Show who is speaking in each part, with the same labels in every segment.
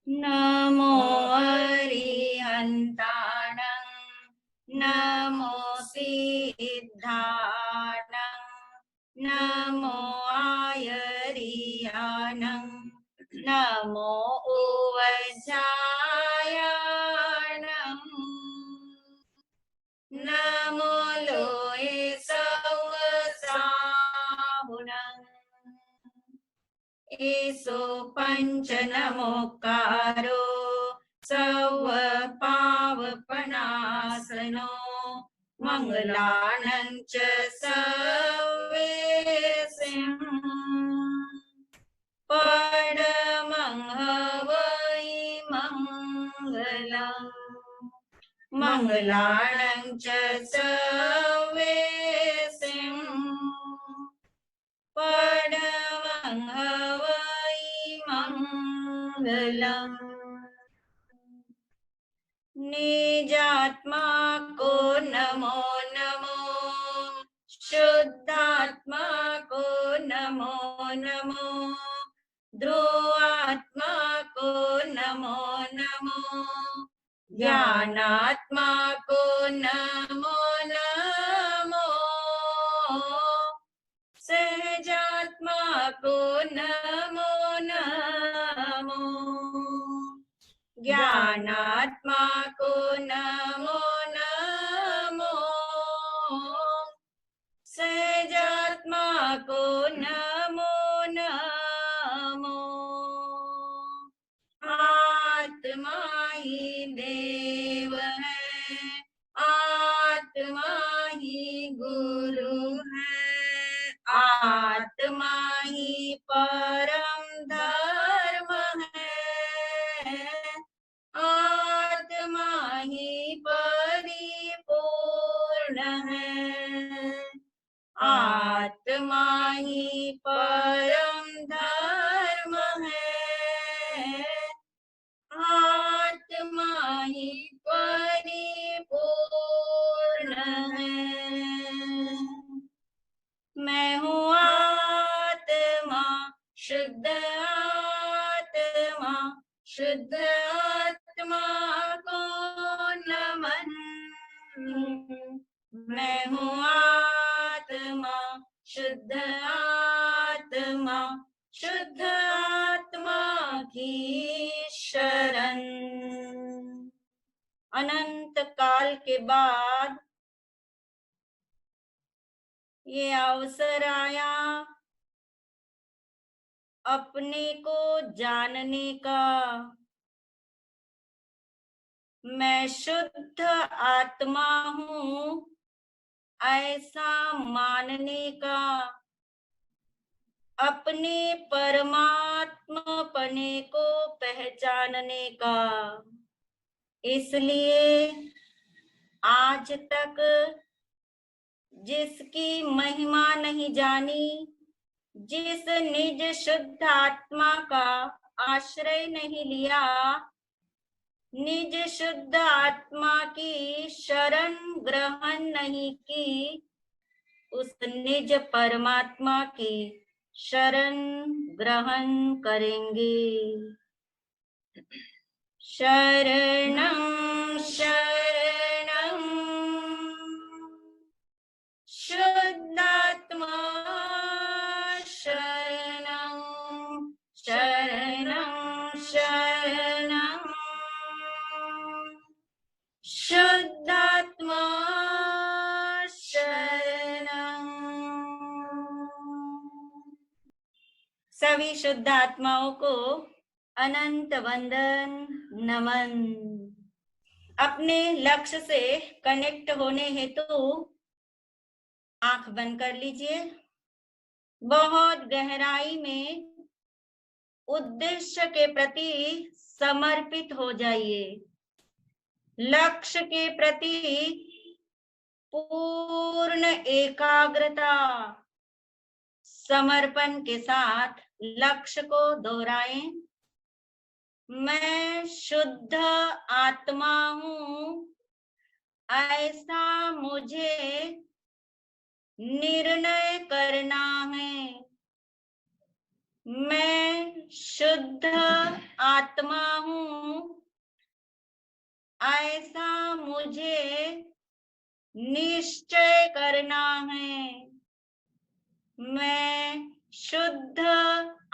Speaker 1: नमो अरिहन्ताणं नमो सिद्धाणं नमो आयर्याणं नमो उवज्जायाणं नमो लोये सवसाहुणं एसो पंच नमोकारो सव पावपनासनो मंगलानं च सवेसिं परमं हवै मंगलम् मंगलानं च सवेसिं परमं हवै मंगलम् निजात्मा को नमो नमो शुद्धात्मा को नमो नमो ध्रुवात्मा को नमो नमो ज्ञानात्मा को नमो नमो सहजात्मा को नमो नमो ज्ञानात्मा को नमो नमो सहजात्मा को नमो नमो आत्मा ही देव है आत्मा ही गुरु है आत्मा ही परम धर्म है आत्मा ही परिपूर्ण है आत्मा ही परम धर्म है आत्मा ही परिपूर्ण है मैं हूँ आत्मा शुद्ध आत्मा को नमन मैं हूँ आत्मा शुद्ध आत्मा की शरण। अनंत काल के बाद ये अवसर आया अपने को जानने का मैं शुद्ध आत्मा हूँ ऐसा मानने का अपने परमात्मपने को पहचानने का। इसलिए आज तक जिसकी महिमा नहीं जानी जिस निज शुद्ध आत्मा का आश्रय नहीं लिया निज शुद्ध आत्मा की शरण ग्रहण नहीं की उस निज परमात्मा की शरण ग्रहण करेंगे। शरणं शरणं शुद्धात्मा शरणं शरणं शरणं शुद्धात्मा शरणं। सभी शुद्ध आत्माओं को अनंत वंदन नमन। अपने लक्ष्य से कनेक्ट होने हेतु आंख बंद कर लीजिए। बहुत गहराई में उद्देश्य के प्रति समर्पित हो जाइए। लक्ष्य के प्रति पूर्ण एकाग्रता समर्पण के साथ लक्ष्य को दोहराएं। मैं शुद्ध आत्मा हूँ ऐसा मुझे निर्णय करना है। मैं शुद्ध आत्मा हूँ ऐसा मुझे निश्चय करना है। मैं शुद्ध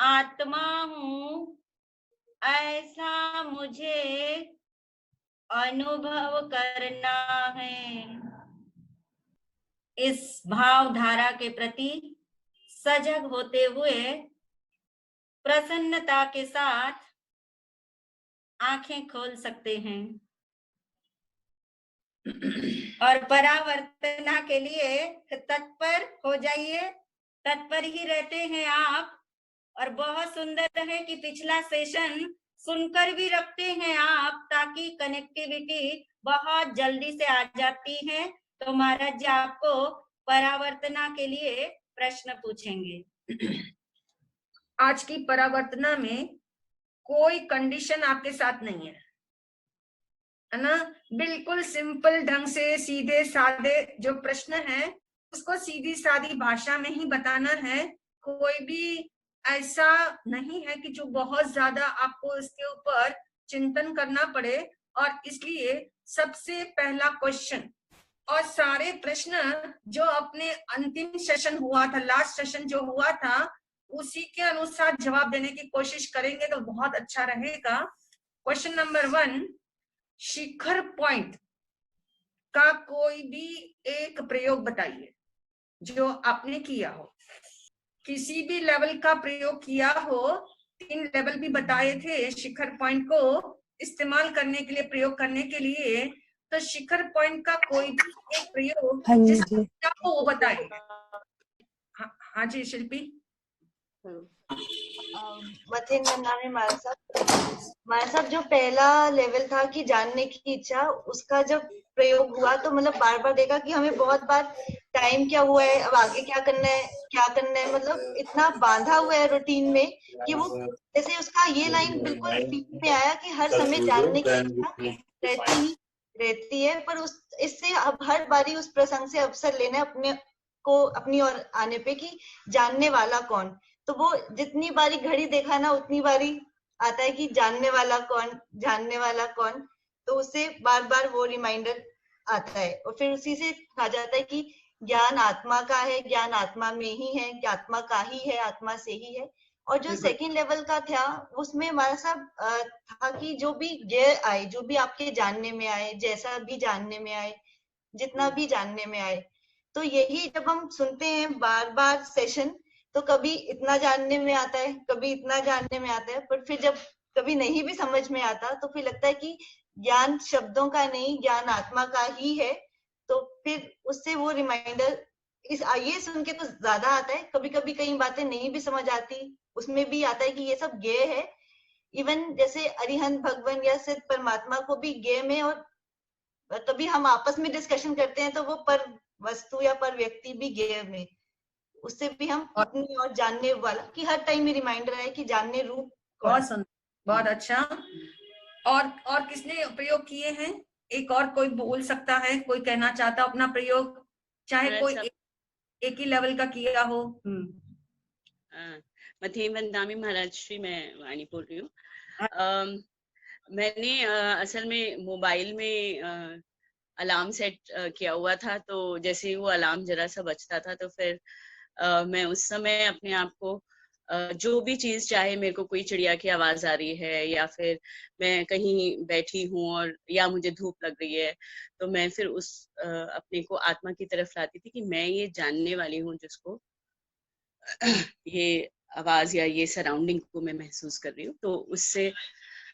Speaker 1: आत्मा हूँ, ऐसा मुझे अनुभव करना है। इस भावधारा के प्रति सजग होते हुए प्रसन्नता के साथ आंखें खोल सकते हैं और परावर्तना के लिए तत्पर हो जाइए। तत्पर ही रहते हैं आप। और बहुत सुंदर है कि पिछला सेशन सुनकर भी रखते हैं आप, ताकि कनेक्टिविटी बहुत जल्दी से आ जाती है। तो महाराज जी आपको परावर्तना के लिए प्रश्न पूछेंगे।
Speaker 2: आज की परावर्तना में कोई कंडीशन आपके साथ नहीं है ना। बिल्कुल सिंपल ढंग से सीधे साधे जो प्रश्न है उसको सीधी सादी भाषा में ही बताना है। कोई भी ऐसा नहीं है कि जो बहुत ज्यादा आपको इसके ऊपर चिंतन करना पड़े। और इसलिए सबसे पहला क्वेश्चन और सारे प्रश्न जो अपने अंतिम सेशन हुआ था, लास्ट सेशन जो हुआ था, उसी के अनुसार जवाब देने की कोशिश करेंगे तो बहुत अच्छा रहेगा। क्वेश्चन नंबर 1, शिखर पॉइंट का कोई भी एक प्रयोग बताइए जो आपने किया हो। किसी भी लेवल का प्रयोग किया हो। 3 लेवल भी बताए थे शिखर पॉइंट को इस्तेमाल करने के लिए, प्रयोग करने के लिए। तो शिखर पॉइंट का कोई भी एक प्रयोग जिसका वो बताइए। हाँ जी शिल्पी।
Speaker 3: मथिन मंदानी महाराज साहब, जो पहला लेवल था कि जानने की इच्छा, उसका जब प्रयोग हुआ तो मतलब बार बार देखा कि हमें बहुत बार टाइम क्या हुआ है, अब आगे क्या करना है, मतलब इतना बांधा हुआ है रूटीन में कि वो जैसे उसका ये लाइन बिल्कुल बीच में आया कि हर समय जानने की इच्छा रहती है, पर उस इससे अब हर बारी उस प्रसंग से अवसर लेना अपने को अपनी ओर आने पे कि जानने वाला कौन। तो वो जितनी बारी घड़ी देखा ना उतनी बारी आता है कि जानने वाला कौन। तो उससे बार बार वो रिमाइंडर आता है और फिर उसी से कहा जाता है कि ज्ञान आत्मा का है, ज्ञान आत्मा में ही है, आत्मा का ही है, आत्मा से ही है। और जो सेकंड लेवल का था उसमें हमारा सब था कि जो भी ज्ञेय आए, जो भी आपके जानने में आए, जैसा भी जानने में आए, जितना भी जानने में आए, तो यही जब हम सुनते हैं बार बार सेशन, तो कभी इतना जानने में आता है, कभी इतना जानने में आता है, पर फिर जब कभी नहीं भी समझ में आता तो फिर लगता है कि ज्ञान शब्दों का नहीं, ज्ञान आत्मा का ही है। तो फिर उससे वो रिमाइंडर ये सुन के तो ज्यादा आता है। कभी कभी कई बातें नहीं भी समझ आती, उसमें भी आता है कि ये सब ज्ञेय है। इवन जैसे अरिहंत भगवान या सिद्ध परमात्मा को भी ज्ञेय में, और कभी हम आपस में डिस्कशन करते हैं तो वो पर वस्तु या पर व्यक्ति भी ज्ञेय में, उससे भी हम अपनी और जानने वाला कि हर टाइम में रिमाइंडर है कि जानने रूप
Speaker 2: बहुत सुंदर, बहुत अच्छा। और किसने प्रयोग किए हैं? एक और कोई बोल सकता है, कोई कहना चाहता अपना प्रयोग, चाहे कोई एक ही लेवल का किया हो।
Speaker 4: मथेन वंदामी महाराज श्री, मैं वाणी बोल रही हूँ। मैंने असल में मोबाइल में अलार्म सेट किया हुआ था, तो जैसे ही वो अलार्म जरा सा बजता था तो फिर मैं उस समय अपने आप को जो भी चीज, चाहे मेरे को कोई चिड़िया की आवाज आ रही है या फिर मैं कहीं बैठी हूँ और या मुझे धूप लग रही है, तो मैं फिर उस अपने को आत्मा की तरफ लाती थी कि मैं ये जानने वाली हूँ जिसको ये आवाज या ये सराउंडिंग को मैं महसूस कर रही हूँ। तो उससे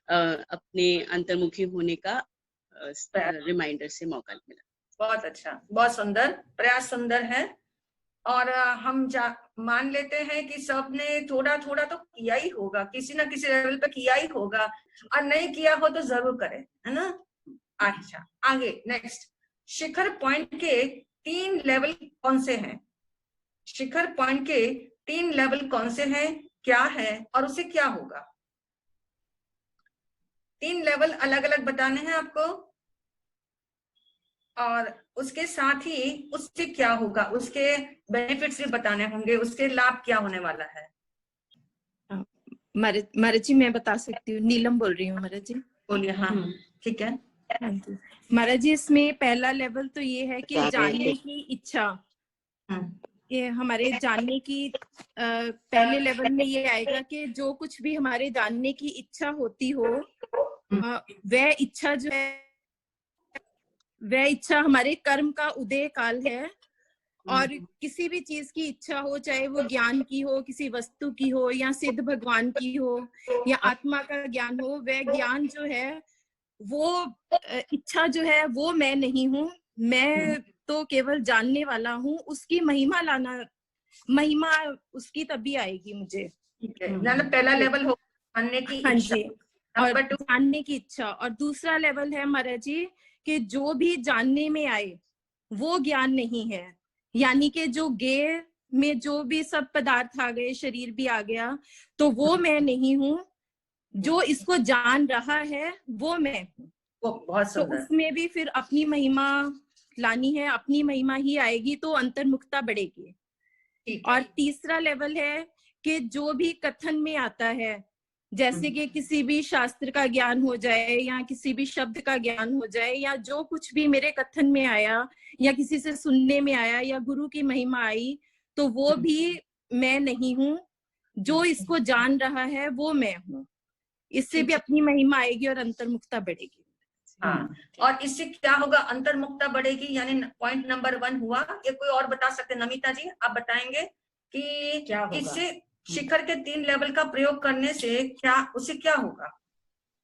Speaker 4: अपने अंतर्मुखी होने का रिमाइंडर से मौका मिला।
Speaker 2: बहुत अच्छा, बहुत सुंदर प्रयास, सुंदर है। और हम मान लेते हैं कि सबने थोड़ा थोड़ा तो किया ही होगा, किसी ना किसी लेवल पे किया ही होगा, और नहीं किया हो तो जरूर करें, है ना। अच्छा, आगे नेक्स्ट, शिखर पॉइंट के 3 लेवल कौन से हैं? शिखर पॉइंट के 3 लेवल कौन से हैं, क्या है और उससे क्या होगा? 3 लेवल अलग अलग बताने हैं आपको, और उसके साथ ही उससे क्या होगा, उसके बेनिफिट्स भी बताने होंगे, उसके लाभ क्या होने वाला है।
Speaker 5: महाराज जी मैं बता सकती हूँ, नीलम बोल रही हूँ महाराज जी।
Speaker 2: बोलिए। हाँ ठीक है।
Speaker 5: हाँ जी महाराज जी, इसमें पहला लेवल तो ये है कि जानने की इच्छा, ये हमारे जानने की पहले लेवल में ये आएगा कि जो कुछ भी हमारे जानने की इच्छा होती हो, वह इच्छा जो है, वह इच्छा हमारे कर्म का उदय काल है। और किसी भी चीज की इच्छा हो, चाहे वो ज्ञान की हो, किसी वस्तु की हो, या सिद्ध भगवान की हो, या आत्मा का ज्ञान हो, वह ज्ञान जो है, वो इच्छा जो है वो मैं नहीं हूँ। मैं तो केवल जानने वाला हूँ। उसकी महिमा लाना, महिमा उसकी तभी आएगी मुझे।
Speaker 2: ठीक है, पहला लेवल हो जानने की
Speaker 5: हाँ
Speaker 2: इच्छा।
Speaker 5: जी, और जानने की इच्छा। और दूसरा लेवल है महाराज जी कि जो भी जानने में आए वो ज्ञान नहीं है। यानी कि जो गेय में जो भी सब पदार्थ आ गए, शरीर भी आ गया, तो वो मैं नहीं हूँ। जो इसको जान रहा है वो मैं हूँ।
Speaker 2: वो बहुत
Speaker 5: तो
Speaker 2: सुंदर।
Speaker 5: उसमें भी फिर अपनी महिमा लानी है, अपनी महिमा ही आएगी तो अंतर्मुखता बढ़ेगी। और तीसरा लेवल है कि जो भी कथन में आता है, जैसे कि किसी भी शास्त्र का ज्ञान हो जाए, या किसी भी शब्द का ज्ञान हो जाए, या जो कुछ भी मेरे कथन में आया, या किसी से सुनने में आया, या गुरु की महिमा आई, तो वो भी मैं नहीं हूँ। जो इसको जान रहा है वो मैं हूँ। इससे भी अपनी महिमा आएगी और अंतर्मुखता बढ़ेगी।
Speaker 2: हाँ, और इससे क्या होगा? अंतर्मुखता बढ़ेगी, यानी पॉइंट नंबर 1 हुआ। ये कोई और बता सकते? नमिता जी आप बताएंगे कि इससे शिखर के 3 लेवल का प्रयोग करने से क्या, उससे क्या होगा?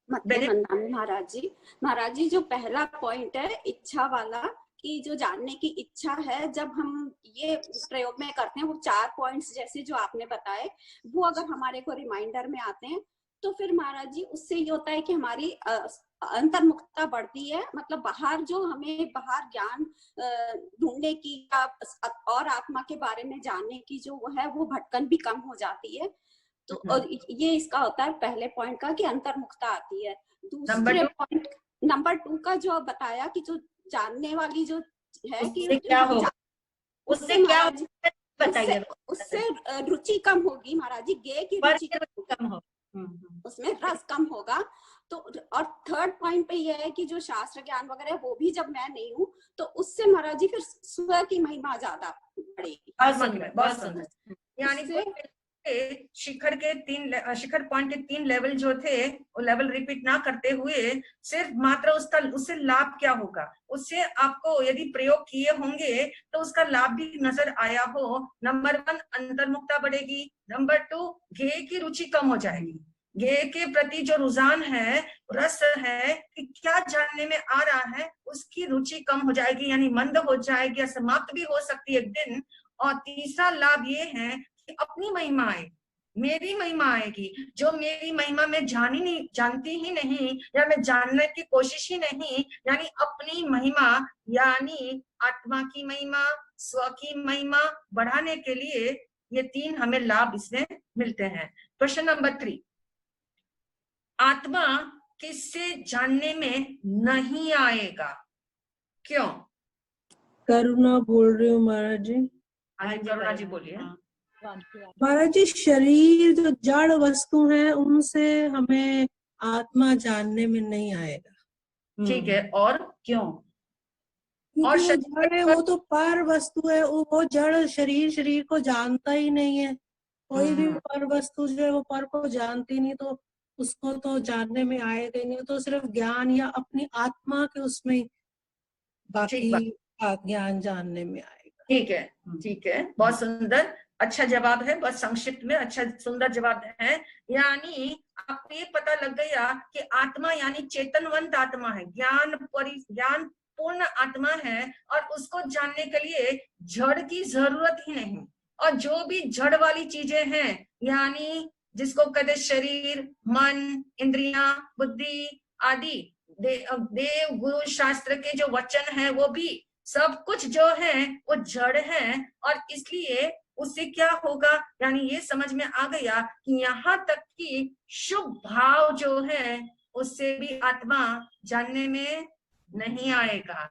Speaker 6: महाराज जी जो पहला पॉइंट है इच्छा वाला, कि जो जानने की इच्छा है, जब हम ये प्रयोग में करते हैं, वो 4 पॉइंट्स जैसे जो आपने बताए, वो अगर हमारे को रिमाइंडर में आते हैं, तो फिर महाराज जी उससे ये होता है कि हमारी अंतर्मुखता बढ़ती है। मतलब बाहर जो हमें बाहर ज्ञान ढूंढने की और आत्मा के बारे में जानने की जो है वो भटकन भी कम हो जाती है। तो और ये इसका होता है पहले पॉइंट का कि अंतर्मुखता आती है। दूसरे पॉइंट नंबर 2 का जो बताया कि जो जानने वाली जो है कि
Speaker 1: क्या होगा, उससे क्या बताइए।
Speaker 6: उससे रुचि कम होगी महाराज जी, गे की रुचि कम हो, उसमें रस कम होगा। तो और थर्ड पॉइंट पे ये है कि जो शास्त्र ज्ञान वगैरह वो भी जब मैं नहीं हूँ, तो उससे महाराज जी फिर स्व की महिमा ज्यादा बढ़ेगी।
Speaker 2: बहुत सुंदर। यानी शिखर पॉइंट के 3 लेवल जो थे, वो लेवल रिपीट ना करते हुए सिर्फ मात्र उससे लाभ क्या होगा, उससे आपको यदि प्रयोग किए होंगे तो उसका लाभ भी नजर आया हो। नंबर 1 अंतर्मुखता बढ़ेगी। नंबर 2 गेय की रुचि कम हो जाएगी। गेय के प्रति जो रुझान है, रस है कि क्या जानने में आ रहा है, उसकी रुचि कम हो जाएगी, यानी मंद हो जाएगी या समाप्त भी हो सकती है एक दिन। और तीसरा लाभ ये है कि अपनी महिमा आएगी, मेरी महिमा आएगी। जो मेरी महिमा में जानती ही नहीं, या मैं जानने की कोशिश ही नहीं, यानी अपनी महिमा, यानी आत्मा की महिमा, स्व की महिमा बढ़ाने के लिए ये 3 हमें लाभ इसमें मिलते हैं। क्वेश्चन नंबर 3, आत्मा किससे जानने में नहीं आएगा? क्यों?
Speaker 7: करुणा बोल रही हूँ महाराज जी।
Speaker 2: करुणा जी बोलिए।
Speaker 7: महाराज जी, शरीर जो जड़ वस्तु है उनसे हमें आत्मा जानने में नहीं आएगा।
Speaker 2: ठीक है, और क्यों?
Speaker 7: और जड़ है वो तो पर वस्तु है, वो जड़ शरीर को जानता ही नहीं है। कोई भी पर वस्तु जो है वो पर को जानती नहीं, तो उसको तो जानने में आएगा ही नहीं। तो सिर्फ ज्ञान या अपनी आत्मा के उसमें बाकी ज्ञान जानने में आएगा।
Speaker 2: ठीक है, ठीक है, बहुत सुंदर, अच्छा जवाब है। बहुत संक्षिप्त में अच्छा सुंदर जवाब है। यानी आपको ये पता लग गया कि आत्मा यानी चेतनवंत आत्मा है, ज्ञान पूर्ण आत्मा है, और उसको जानने के लिए जड़ की जरूरत ही नहीं। और जो भी जड़ वाली चीजें हैं, यानी जिसको कहते शरीर, मन, इंद्रियां, बुद्धि आदि, देव गुरु शास्त्र के जो वचन है, वो भी सब कुछ जो है वो जड़ है। और इसलिए उससे क्या होगा, यानी ये समझ में आ गया कि यहाँ तक कि शुभ भाव जो है उससे भी आत्मा जानने में नहीं आएगा।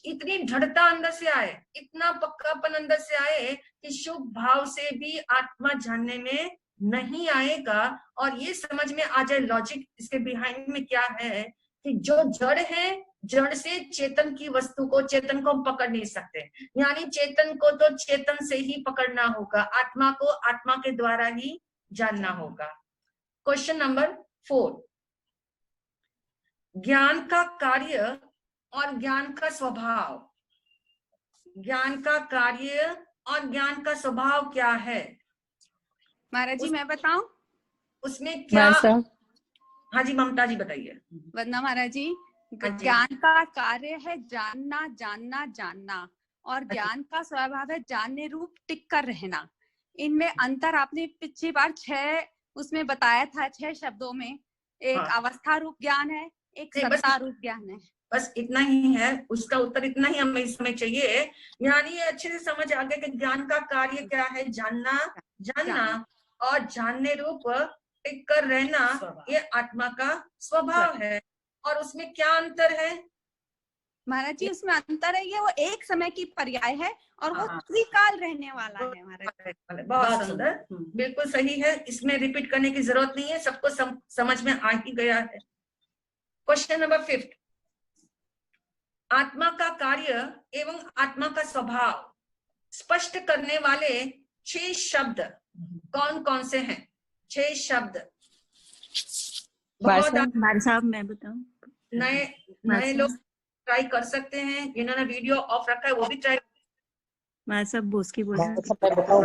Speaker 2: इतनी दृढ़ता अंदर से आए, इतना पक्कापन अंदर से आए कि शुभ भाव से भी आत्मा जानने में नहीं आएगा। और ये समझ में आ जाए लॉजिक इसके बिहाइंड में क्या है, कि जो जड़ है, जड़ से चेतन की वस्तु को, चेतन को हम पकड़ नहीं सकते, यानी चेतन को तो चेतन से ही पकड़ना होगा, आत्मा को आत्मा के द्वारा ही जानना होगा। क्वेश्चन नंबर 4, ज्ञान का कार्य और ज्ञान का स्वभाव, ज्ञान का कार्य और ज्ञान का स्वभाव क्या है?
Speaker 8: महाराज जी मैं बताऊं?
Speaker 2: उसमें क्या? हाँ जी ममता जी बताइए।
Speaker 8: वंदना महाराज जी,
Speaker 2: हाँ जी।
Speaker 8: ज्ञान का कार्य है जानना, जानना, जानना, और ज्ञान का स्वभाव है जानने रूप टिक कर रहना। इनमें अंतर आपने पिछली बार 6 उसमें बताया था, 6 शब्दों में। एक अवस्था रूप ज्ञान है, एक सत्ता रूप ज्ञान है।
Speaker 2: बस इतना ही है, उसका उत्तर इतना ही हमें इसमें चाहिए। यानी ये अच्छे से समझ आ गया कि ज्ञान का कार्य क्या है, जानना, जानना, और जानने रूप टिक कर रहना, ये आत्मा का स्वभाव है। और उसमें क्या अंतर है
Speaker 8: महाराज जी? उसमें अंतर है, ये वो एक समय की पर्याय है और वो त्रिकाल रहने वाला है महाराज।
Speaker 2: बहुत सुंदर, बिल्कुल सही है, इसमें रिपीट करने की जरूरत नहीं है, सबको समझ में आ ही गया है। क्वेश्चन नंबर 5, आत्मा का कार्य एवं आत्मा का स्वभाव स्पष्ट करने वाले 6 शब्द कौन कौन से हैं? 6 शब्द।
Speaker 9: हमारे साहब मैं बताऊं?
Speaker 2: नए लोग ट्राई कर सकते हैं, जिन्होंने वीडियो ऑफ रखा है वो भी ट्राई।
Speaker 9: मैं सब बोस की बोल
Speaker 10: मैं बताऊं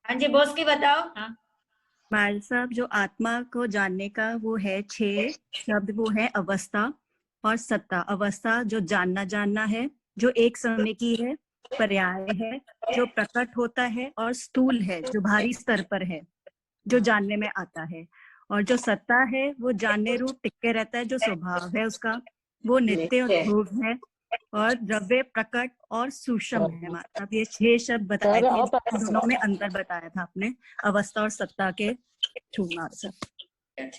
Speaker 1: हाँ जी बोस की बताओ। हाँ
Speaker 9: माल साहब, जो आत्मा को जानने का वो है 6 शब्द, वो है अवस्था और सत्ता। अवस्था जो जानना है, जो एक समय की है, पर्याय है, जो प्रकट होता है, और स्थूल है, जो भारी स्तर पर है, जो जानने में आता है। और जो सत्ता है वो जानने रूप टिके रहता है, जो स्वभाव है उसका, वो नित्य और ध्रुव है, और द्रव्य, प्रकट और सूक्ष्म है। मतलब ये 6 शब्द बताए थे, दोनों में अंतर बताया था आपने अवस्था और सत्ता के थ्रू।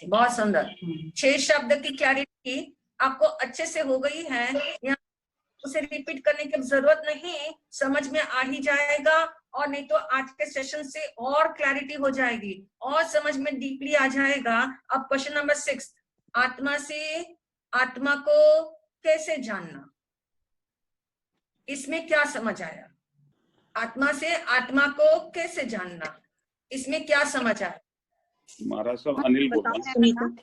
Speaker 2: बहुत सुंदर, 6 शब्द की क्लैरिटी आपको अच्छे से हो गई है, यहाँ उसे रिपीट करने की जरूरत नहीं, समझ में आ ही जाएगा। और नहीं तो आज के सेशन से और क्लैरिटी हो जाएगी और समझ में डीपली आ जाएगा। अब क्वेश्चन नंबर 6, आत्मा से आत्मा को कैसे जानना, इसमें क्या समझ आया? आत्मा से आत्मा को कैसे जानना, इसमें क्या समझ आया?
Speaker 11: महाराज साहब अनिल बोल रहा हूँ।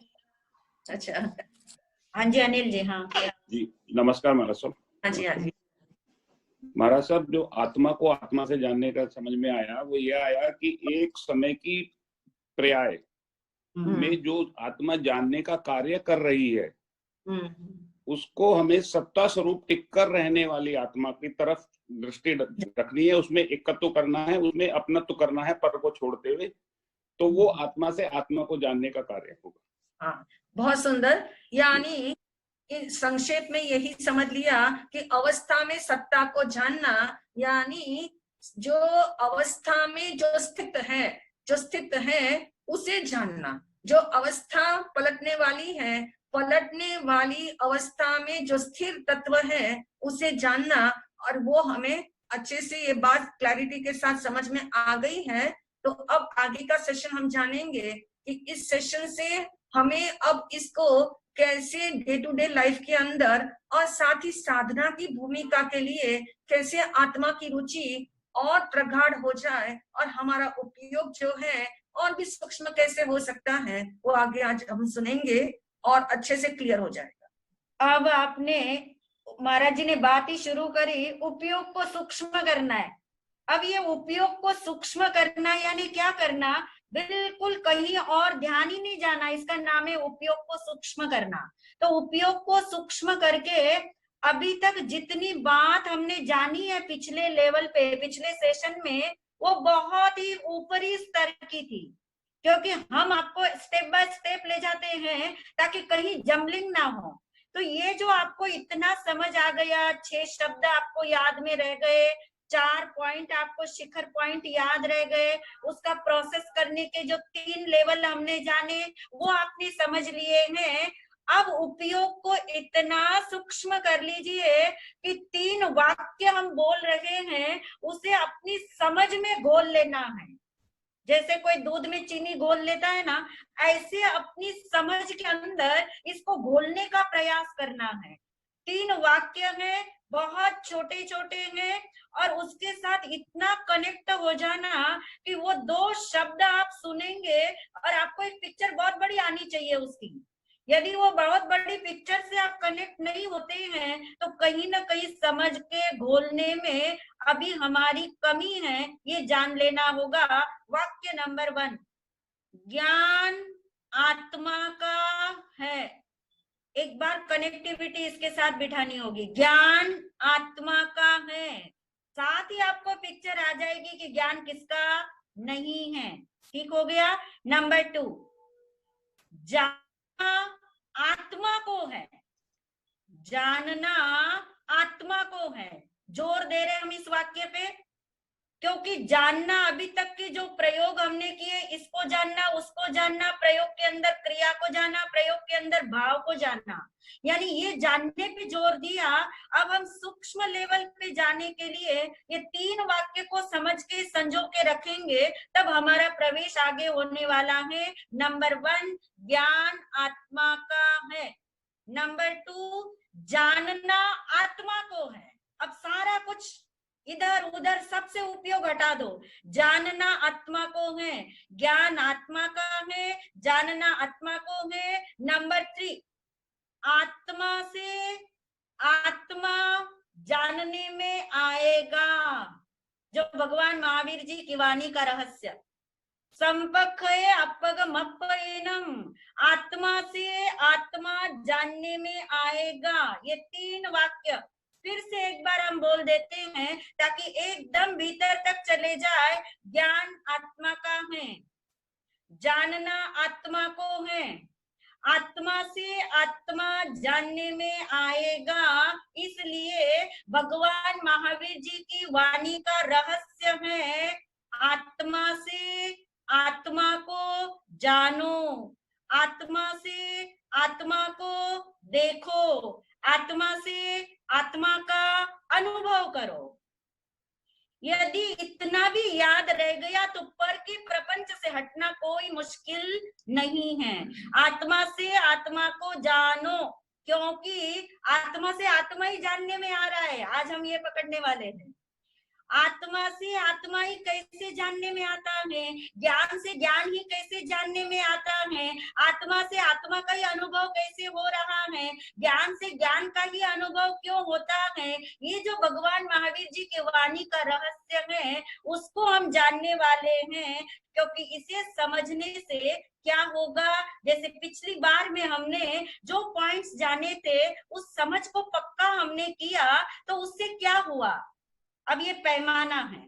Speaker 2: अच्छा,
Speaker 1: हाँ जी अनिल जी। हाँ
Speaker 11: जी नमस्कार महाराज साहब।
Speaker 2: हाँ जी हाँ जी।
Speaker 11: महाराज साहब, जो आत्मा को आत्मा से जानने का समझ में आया वो ये आया कि एक समय की पर्याय में जो आत्मा जानने का कार्य कर रही है, उसको हमें सत्ता स्वरूप टिक कर रहने वाली आत्मा की तरफ दृष्टि रखनी है, उसमें एकत्व करना है, उसमें अपनत्व करना है पर को छोड़ते हुए, तो वो आत्मा से आत्मा को जानने का कार्य होगा।
Speaker 2: हाँ बहुत सुंदर, यानी संक्षेप में यही समझ लिया कि अवस्था में सत्ता को जानना, यानी जो अवस्था में जो स्थित है उसे जानना। जो अवस्था पलटने वाली है, पलटने वाली अवस्था में जो स्थिर तत्व है उसे जानना। और वो हमें अच्छे से ये बात क्लैरिटी के साथ समझ में आ गई है। तो अब आगे का सेशन हम जानेंगे कि इस सेशन से हमें अब इसको कैसे डे टू डे लाइफ के अंदर और साथ ही साधना की भूमिका के लिए कैसे आत्मा की रुचि और प्रगाढ़ हो जाए और हमारा उपयोग जो है और भी सूक्ष्म कैसे हो सकता है, वो आगे आज हम सुनेंगे और अच्छे से क्लियर हो जाएगा।
Speaker 1: अब आपने महाराज जी ने बात ही शुरू करी, उपयोग को सूक्ष्म करना है। अब ये उपयोग को सूक्ष्म करना यानी क्या करना, बिल्कुल कहीं और ध्यान ही नहीं जाना, इसका नाम है उपयोग को सूक्ष्म करना। तो उपयोग को सूक्ष्म करके अभी तक जितनी बात हमने जानी है पिछले लेवल पे, पिछले सेशन में, वो बहुत ही ऊपरी स्तर की थी, क्योंकि हम आपको स्टेप बाय स्टेप ले जाते हैं ताकि कहीं जम्बलिंग ना हो। तो ये जो आपको इतना समझ आ गया, 6 शब्द आपको याद में रह गए, 4 पॉइंट आपको शिखर पॉइंट याद रह गए, उसका प्रोसेस करने के जो 3 लेवल हमने जाने वो आपने समझ लिए हैं। अब उपयोग को इतना सूक्ष्म कर लीजिए कि 3 वाक्य हम बोल रहे हैं उसे अपनी समझ में घोल लेना है। जैसे कोई दूध में चीनी घोल लेता है ना, ऐसे अपनी समझ के अंदर इसको घोलने का प्रयास करना है। 3 वाक्य हैं, बहुत छोटे छोटे हैं, और उसके साथ इतना कनेक्ट हो जाना कि वो 2 शब्द आप सुनेंगे और आपको एक पिक्चर बहुत बड़ी आनी चाहिए उसकी। यदि वो बहुत बड़ी पिक्चर से आप कनेक्ट नहीं होते हैं तो कहीं ना कहीं समझ के घोलने में अभी हमारी कमी है, ये जान लेना होगा। वाक्य नंबर 1, ज्ञान आत्मा का है। एक बार कनेक्टिविटी इसके साथ बिठानी होगी, ज्ञान आत्मा का है। साथ ही आपको पिक्चर आ जाएगी कि ज्ञान किसका नहीं है। ठीक हो गया। नंबर 2, जानना आत्मा को है, जानना आत्मा को है। जोर दे रहे हम इस वाक्य पे, क्योंकि जानना अभी तक के जो प्रयोग हमने किए, इसको जानना, उसको जानना, प्रयोग के अंदर क्रिया को जानना, प्रयोग के अंदर भाव को जानना, यानी ये जानने पे जोर दिया। अब हम सूक्ष्म लेवल पे जाने के लिए ये 3 वाक्य को समझ के संजो के रखेंगे, तब हमारा प्रवेश आगे होने वाला है। नंबर 1, ज्ञान आत्मा का है। नंबर 2, जानना आत्मा को है। अब सारा कुछ इधर उधर सबसे उपयोग हटा दो, जानना आत्मा को है, ज्ञान आत्मा का है, जानना आत्मा को है। नंबर 3, आत्मा से आत्मा जानने में आएगा, जो भगवान महावीर जी की वाणी का रहस्य। संपक्खये अपगमप्पयेनम, आत्मा से आत्मा जानने में आएगा। ये 3 वाक्य फिर से एक बार हम बोल देते हैं ताकि एकदम भीतर तक चले जाए। ज्ञान आत्मा का है, जानना आत्मा को है, आत्मा से आत्मा जानने में आएगा। इसलिए भगवान महावीर जी की वाणी का रहस्य है, आत्मा से आत्मा को जानो, आत्मा से आत्मा को देखो, आत्मा से आत्मा का अनुभव करो। यदि इतना भी याद रह गया तो पर के प्रपंच से हटना कोई मुश्किल नहीं है। आत्मा से आत्मा को जानो, क्योंकि आत्मा से आत्मा ही जानने में आ रहा है। आज हम ये पकड़ने वाले हैं, आत्मा से आत्मा ही कैसे जानने में आता है, ज्ञान से ज्ञान ही कैसे जानने में आता है, आत्मा से आत्मा का ही अनुभव कैसे हो रहा है, ज्ञान से ज्ञान का ही अनुभव क्यों होता है। ये जो भगवान महावीर जी के वाणी का रहस्य है, उसको हम जानने वाले हैं। क्योंकि इसे समझने से क्या होगा, जैसे पिछली बार में हमने जो पॉइंट्स जाने थे उस समझ को पक्का हमने किया, तो उससे क्या हुआ। अब ये पैमाना है,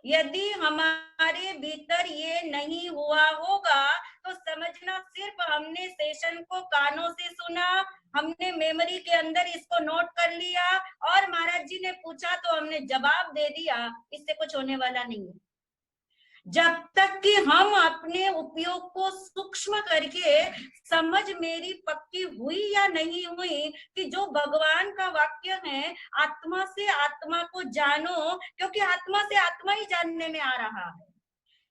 Speaker 1: यदि हमारे भीतर ये नहीं हुआ होगा तो समझना सिर्फ हमने सेशन को कानों से सुना, हमने मेमोरी के अंदर इसको नोट कर लिया और महाराज जी ने पूछा तो हमने जवाब दे दिया, इससे कुछ होने वाला नहीं है। जब तक कि हम अपने उपयोग को सूक्ष्म करके समझ मेरी पक्की हुई या नहीं हुई कि जो भगवान का वाक्य है, आत्मा से आत्मा को जानो, क्योंकि आत्मा से आत्मा ही जानने में आ रहा है।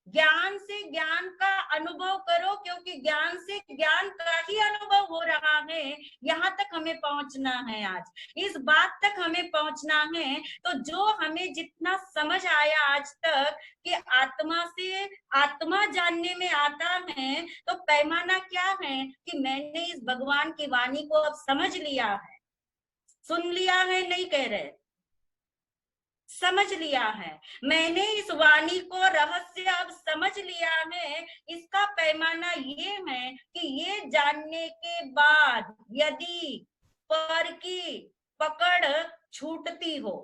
Speaker 1: ज्ञान से ज्ञान का अनुभव करो, क्योंकि ज्ञान से ज्ञान का ही अनुभव हो रहा है। यहाँ तक हमें पहुंचना है, आज इस बात तक हमें पहुंचना है। तो जो हमें जितना समझ आया आज तक कि आत्मा से आत्मा जानने में आता है, तो पैमाना क्या है कि मैंने इस भगवान की वाणी को अब समझ लिया है, सुन लिया है नहीं कह रहे, समझ लिया है। मैंने इस वाणी को रहस्य अब समझ लिया है। इसका पैमाना ये है कि ये जानने के बाद यदि पर की पकड़ छूटती हो,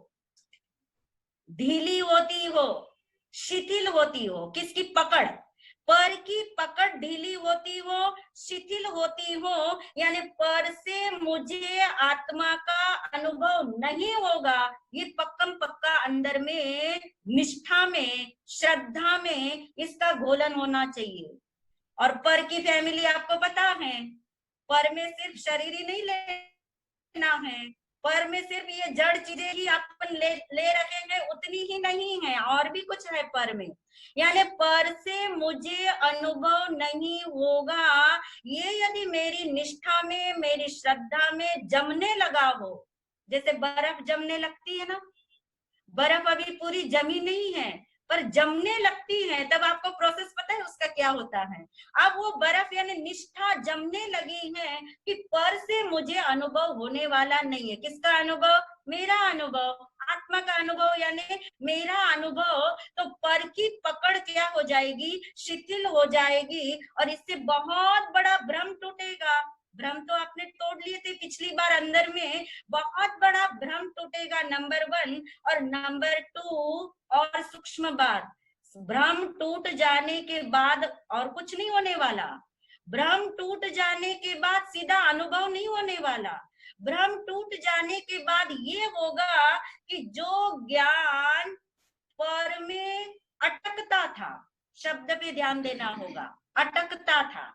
Speaker 1: ढीली होती हो, शिथिल होती हो, किसकी पकड़, पर की पकड़ ढीली होती हो, शिथिल होती हो, यानी पर से मुझे आत्मा का अनुभव नहीं होगा, ये पक्कम पक्का अंदर में निष्ठा में श्रद्धा में इसका घोलन होना चाहिए। और पर की फैमिली आपको पता है, पर में सिर्फ शरीर ही नहीं लेना है, पर में सिर्फ ये जड़ चीजें ही अपन ले रखेंगे उतनी ही नहीं है, और भी कुछ है पर में। यानी पर से मुझे अनुभव नहीं होगा, ये यदि मेरी निष्ठा में, मेरी श्रद्धा में जमने लगा हो, जैसे बर्फ जमने लगती है ना, बर्फ अभी पूरी जमी नहीं है पर जमने लगती है, तब आपको प्रोसेस पता है उसका क्या होता है। अब वो बर्फ यानी निष्ठा जमने लगी है कि पर से मुझे अनुभव होने वाला नहीं है। किसका अनुभव? मेरा अनुभव, आत्मा का अनुभव, यानी मेरा अनुभव। तो पर की पकड़ क्या हो जाएगी? शिथिल हो जाएगी, और इससे बहुत बड़ा भ्रम टूटेगा। भ्रम तो आपने तोड़ लिए थे पिछली बार अंदर में, बहुत बड़ा भ्रम टूटेगा, नंबर 1। और नंबर 2 और सूक्ष्म बात, भ्रम टूट जाने के बाद और कुछ नहीं होने वाला। भ्रम टूट जाने के बाद सीधा अनुभव नहीं होने वाला। भ्रम टूट जाने के बाद ये होगा कि जो ज्ञान पर में अटकता था, शब्द पे ध्यान देना होगा, अटकता था,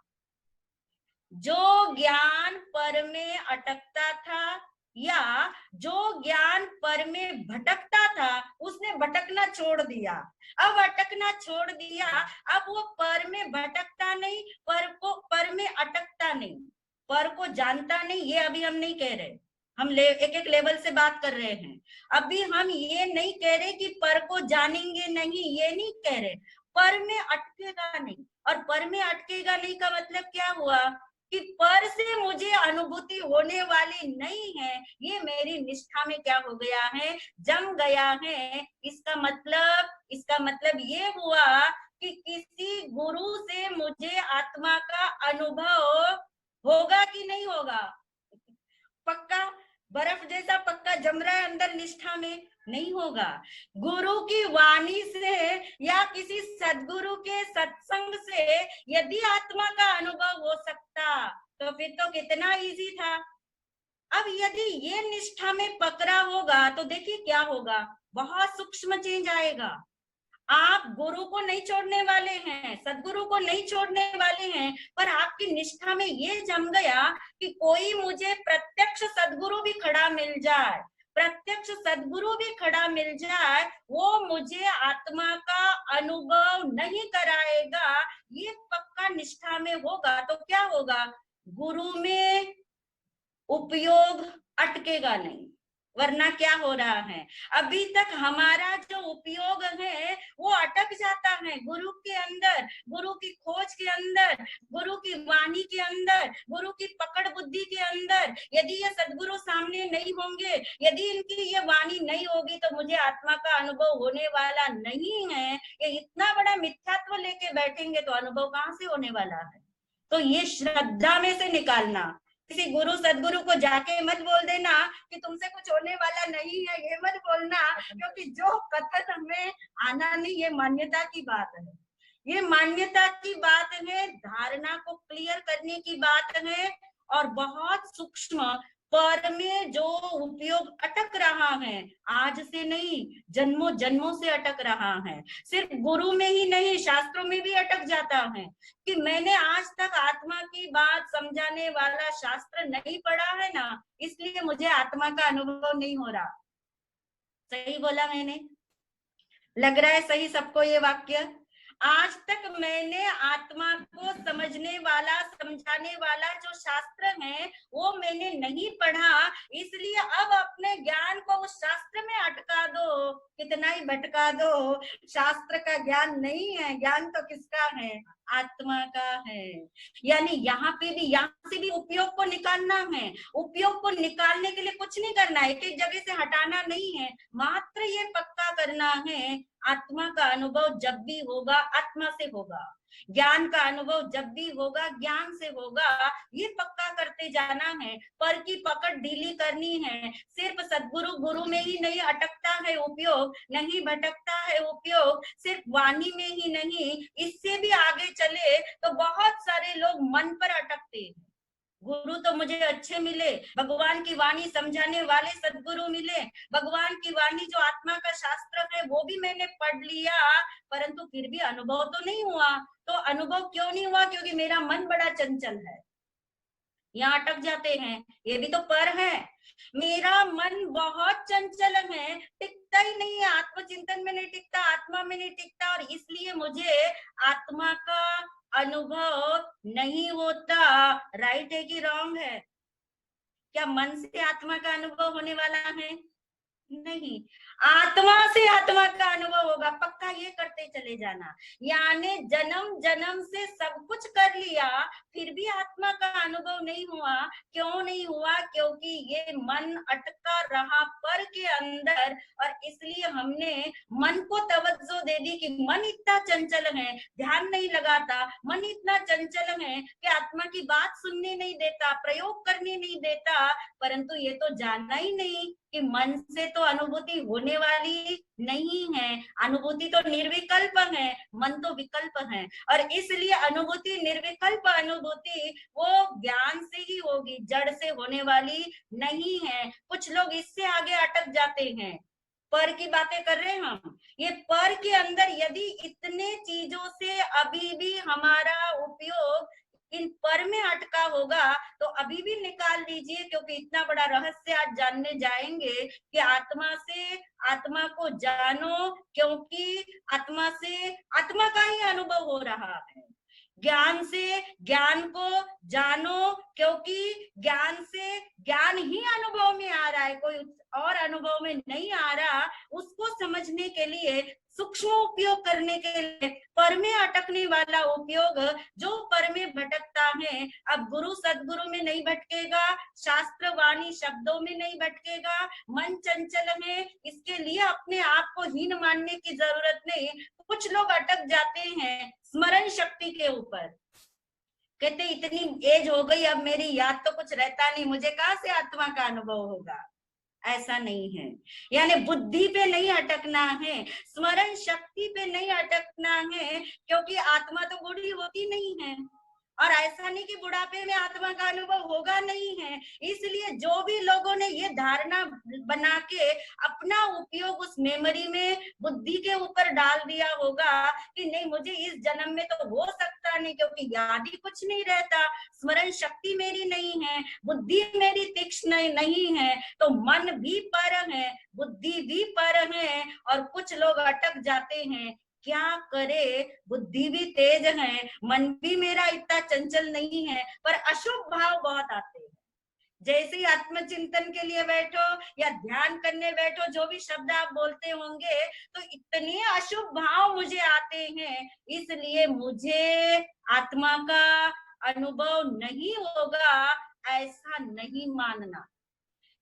Speaker 1: जो ज्ञान पर में अटकता था या जो ज्ञान पर में भटकता था, उसने भटकना छोड़ दिया, अब अटकना छोड़ दिया। अब वो पर में भटकता नहीं, पर में अटकता नहीं, पर को जानता नहीं, ये अभी हम नहीं कह रहे। हम एक एक लेवल से बात कर रहे हैं। अभी हम ये नहीं कह रहे कि पर को जानेंगे नहीं, ये नहीं कह रहे। पर में अटकेगा नहीं, और पर में अटकेगा नहीं का मतलब क्या हुआ कि पर से मुझे अनुभूति होने वाली नहीं है, ये मेरी निष्ठा में क्या हो गया है? जम गया है। इसका मतलब ये हुआ कि किसी गुरु से मुझे आत्मा का अनुभव होगा कि नहीं होगा? पक्का बर्फ जैसा पक्का जम रहा है अंदर निष्ठा में? नहीं होगा। गुरु की वाणी से या किसी सद्गुरु के सत्संग से यदि आत्मा का अनुभव हो सकता तो फिर तो कितना इजी था। अब यदि ये निष्ठा में पकड़ा होगा तो देखिए क्या होगा, बहुत सूक्ष्म चेंज आएगा। आप गुरु को नहीं छोड़ने वाले हैं, सदगुरु को नहीं छोड़ने वाले हैं, पर आपकी निष्ठा में ये जम गया कि कोई मुझे प्रत्यक्ष सदगुरु भी खड़ा मिल जाए, प्रत्यक्ष सदगुरु भी खड़ा मिल जाए, वो मुझे आत्मा का अनुभव नहीं कराएगा, ये पक्का निष्ठा में होगा। तो क्या होगा? गुरु में उपयोग अटकेगा नहीं, वरना क्या हो रहा है, अभी तक हमारा जो उपयोग है वो अटक जाता है गुरु के अंदर, गुरु की खोज के अंदर, गुरु की वाणी के अंदर, गुरु की पकड़ बुद्धि के अंदर। यदि ये सदगुरु सामने नहीं होंगे, यदि इनकी ये वाणी नहीं होगी तो मुझे आत्मा का अनुभव होने वाला नहीं है, ये इतना बड़ा मिथ्यात्व लेके बैठेंगे तो अनुभव कहाँ से होने वाला है? तो ये श्रद्धा में से निकालना। किसी गुरु सदगुरु को जाके मत बोल देना कि तुमसे कुछ होने वाला नहीं है, ये मत बोलना, क्योंकि जो कथन हमें आना नहीं, ये मान्यता की बात है, ये मान्यता की बात है, धारणा को क्लियर करने की बात है। और बहुत सूक्ष्म पर में जो उपयोग अटक रहा है, आज से नहीं, जन्मों जन्मों से अटक रहा है। सिर्फ गुरु में ही नहीं, शास्त्रों में भी अटक जाता है कि मैंने आज तक आत्मा की बात समझाने वाला शास्त्र नहीं पढ़ा है ना, इसलिए मुझे आत्मा का अनुभव नहीं हो रहा। सही बोला मैंने? लग रहा है सही सबको ये वाक्य? आज तक मैंने आत्मा को समझने वाला, समझाने वाला जो शास्त्र है वो मैंने नहीं पढ़ा, इसलिए अब अपने ज्ञान को उस शास्त्र में अटका दो, कितना ही भटका दो, शास्त्र का ज्ञान नहीं है, ज्ञान तो किसका है? आत्मा का है। यानी यहाँ पे भी, यहाँ से भी उपयोग को निकालना है। उपयोग को निकालने के लिए कुछ नहीं करना है, एक एक जगह से हटाना नहीं है, मात्र ये पक्का करना है, आत्मा का अनुभव जब भी होगा आत्मा से होगा, ज्ञान का अनुभव जब भी होगा ज्ञान से होगा, ये पक्का करते जाना है। पर की पकड़ ढीली करनी है। सिर्फ सदगुरु गुरु में ही नहीं अटकता है उपयोग, नहीं भटकता है उपयोग, सिर्फ वाणी में ही नहीं, इससे भी आगे चले तो बहुत सारे लोग मन पर अटकते हैं। गुरु तो मुझे अच्छे मिले, भगवान की वाणी समझाने वाले सदगुरु मिले, भगवान की वाणी जो आत्मा का शास्त्र है वो भी मैंने पढ़ लिया, परंतु फिर भी अनुभव तो नहीं हुआ। तो अनुभव क्यों नहीं हुआ? क्योंकि मेरा मन बड़ा चंचल है। यहाँ अटक जाते हैं, ये भी तो पर है। मेरा मन बहुत चंचल है, टिकता ही नहीं है, आत्मचिंतन में नहीं टिकता, आत्मा में नहीं टिकता, और इसलिए मुझे आत्मा का अनुभव नहीं होता। राइट है कि रॉन्ग है? क्या मन से आत्मा का अनुभव होने वाला है? नहीं, आत्मा से आत्मा का अनुभव होगा, पक्का ये करते चले जाना। यानी जन्म जन्म से सब कुछ कर लिया, फिर भी आत्मा का अनुभव नहीं हुआ। क्यों नहीं हुआ? क्योंकि ये मन अटका रहा पर के अंदर, और इसलिए हमने मन को तवज्जो दे दी कि मन इतना चंचल है, ध्यान नहीं लगाता, मन इतना चंचल है कि आत्मा की बात सुनने नहीं देता, प्रयोग करने नहीं देता। परंतु ये तो जानना ही नहीं कि मन से तो अनुभूति होने वाली नहीं है, अनुभूति तो निर्विकल्प है, मन तो विकल्प है, और इसलिए अनुभूति, निर्विकल्प अनुभूति वो ज्ञान से ही होगी, जड़ से होने वाली नहीं है। कुछ लोग इससे आगे अटक जाते हैं, पर की बातें कर रहे हैं हम। ये पर के अंदर यदि इतने चीजों से अभी भी हमारा उपयोग इन पर में अटका होगा तो अभी भी निकाल दीजिए, क्योंकि इतना बड़ा रहस्य आज जानने जाएंगे कि आत्मा से आत्मा को जानो, क्योंकि आत्मा से आत्मा का ही अनुभव हो रहा है। ज्ञान से ज्ञान को जानो, क्योंकि ज्ञान से ज्ञान ही अनुभव में आ रहा है, कोई और अनुभव में नहीं आ रहा। उसको समझने के लिए, सूक्ष्म उपयोग करने के लिए, पर में अटकने वाला उपयोग, जो पर में भटकता है, अब गुरु सदगुरु में नहीं भटकेगा, शास्त्र वाणी शब्दों में नहीं भटकेगा। मन चंचल है, इसके लिए अपने आप को हीन मानने की जरूरत नहीं। कुछ लोग अटक जाते हैं स्मरण शक्ति के ऊपर, कहते इतनी एज हो गई, अब मेरी याद तो कुछ रहता नहीं, मुझे कहाँ से आत्मा का अनुभव होगा। ऐसा नहीं है। यानी बुद्धि पे नहीं अटकना है, स्मरण शक्ति पे नहीं अटकना है, क्योंकि आत्मा तो बूढ़ी होती नहीं है, और ऐसा नहीं कि बुढ़ापे में आत्मा का अनुभव होगा नहीं है। इसलिए जो भी लोगों ने ये धारणा बना के अपना उपयोग उस मेमोरी में, बुद्धि के ऊपर डाल दिया होगा कि नहीं मुझे इस जन्म में तो हो सकता नहीं, क्योंकि याद ही कुछ नहीं रहता, स्मरण शक्ति मेरी नहीं है, बुद्धि मेरी तीक्ष्ण नहीं है, तो मन भी पर है, बुद्धि भी पर है, और कुछ लोग अटक जाते हैं। क्या करे, बुद्धि भी तेज है, मन भी मेरा इतना चंचल नहीं है, पर अशुभ भाव बहुत आते हैं। जैसे ही आत्मचिंतन के लिए बैठो या ध्यान करने बैठो, जो भी शब्द आप बोलते होंगे, तो इतने अशुभ भाव मुझे आते हैं, इसलिए मुझे आत्मा का अनुभव नहीं होगा, ऐसा नहीं मानना।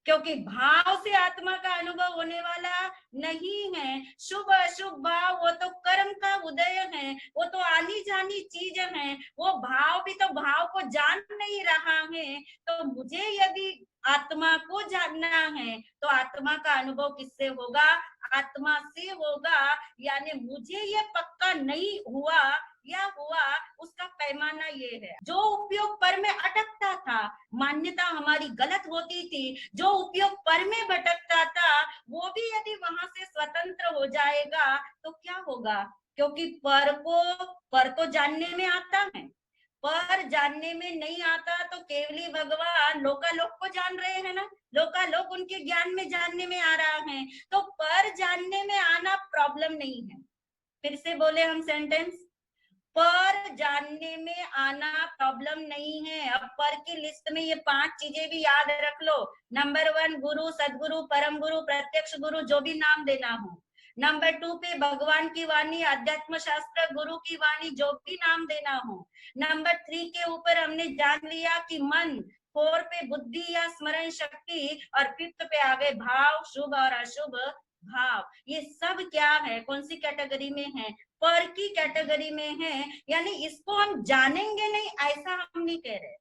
Speaker 1: क्योंकि भाव से आत्मा का अनुभव होने वाला नहीं है। शुभ अशुभ भाव वो तो कर्म का उदय है, वो तो आनी जानी चीज है, वो भाव भी तो भाव को जान नहीं रहा है। तो मुझे यदि आत्मा को जानना है तो आत्मा का अनुभव किससे होगा? आत्मा से होगा। यानी मुझे ये पक्का नहीं हुआ या हुआ, उसका पैमाना ये है। जो उपयोग पर में अटकता था, मान्यता हमारी गलत होती थी, जो उपयोग पर में भटकता था, वो भी यदि वहां से स्वतंत्र हो जाएगा तो क्या होगा? क्योंकि पर तो जानने में आता है, पर जानने में नहीं आता तो केवली भगवान लोकालोक को जान रहे हैं ना, लोकालोक उनके ज्ञान में जानने में आ रहा है। तो पर जानने में आना प्रॉब्लम नहीं है। फिर से बोले हम सेंटेंस, पर जानने में आना प्रॉब्लम नहीं है। अब पर की लिस्ट में ये 5 चीजें भी याद रख लो। नंबर 1 गुरु, सदगुरु, परम गुरु, प्रत्यक्ष गुरु, जो भी नाम देना हो। नंबर 2 पे भगवान की वाणी, अध्यात्म शास्त्र, गुरु की वाणी, जो भी नाम देना हो। नंबर 3 के ऊपर हमने जान लिया कि मन, 4 पे बुद्धि या स्मरण शक्ति, और 5th पे आ गए भाव, शुभ और अशुभ भाव। ये सब क्या है, कौन सी कैटेगरी में है? पर की कैटेगरी में है। यानी इसको हम जानेंगे नहीं, ऐसा हम नहीं कह रहे।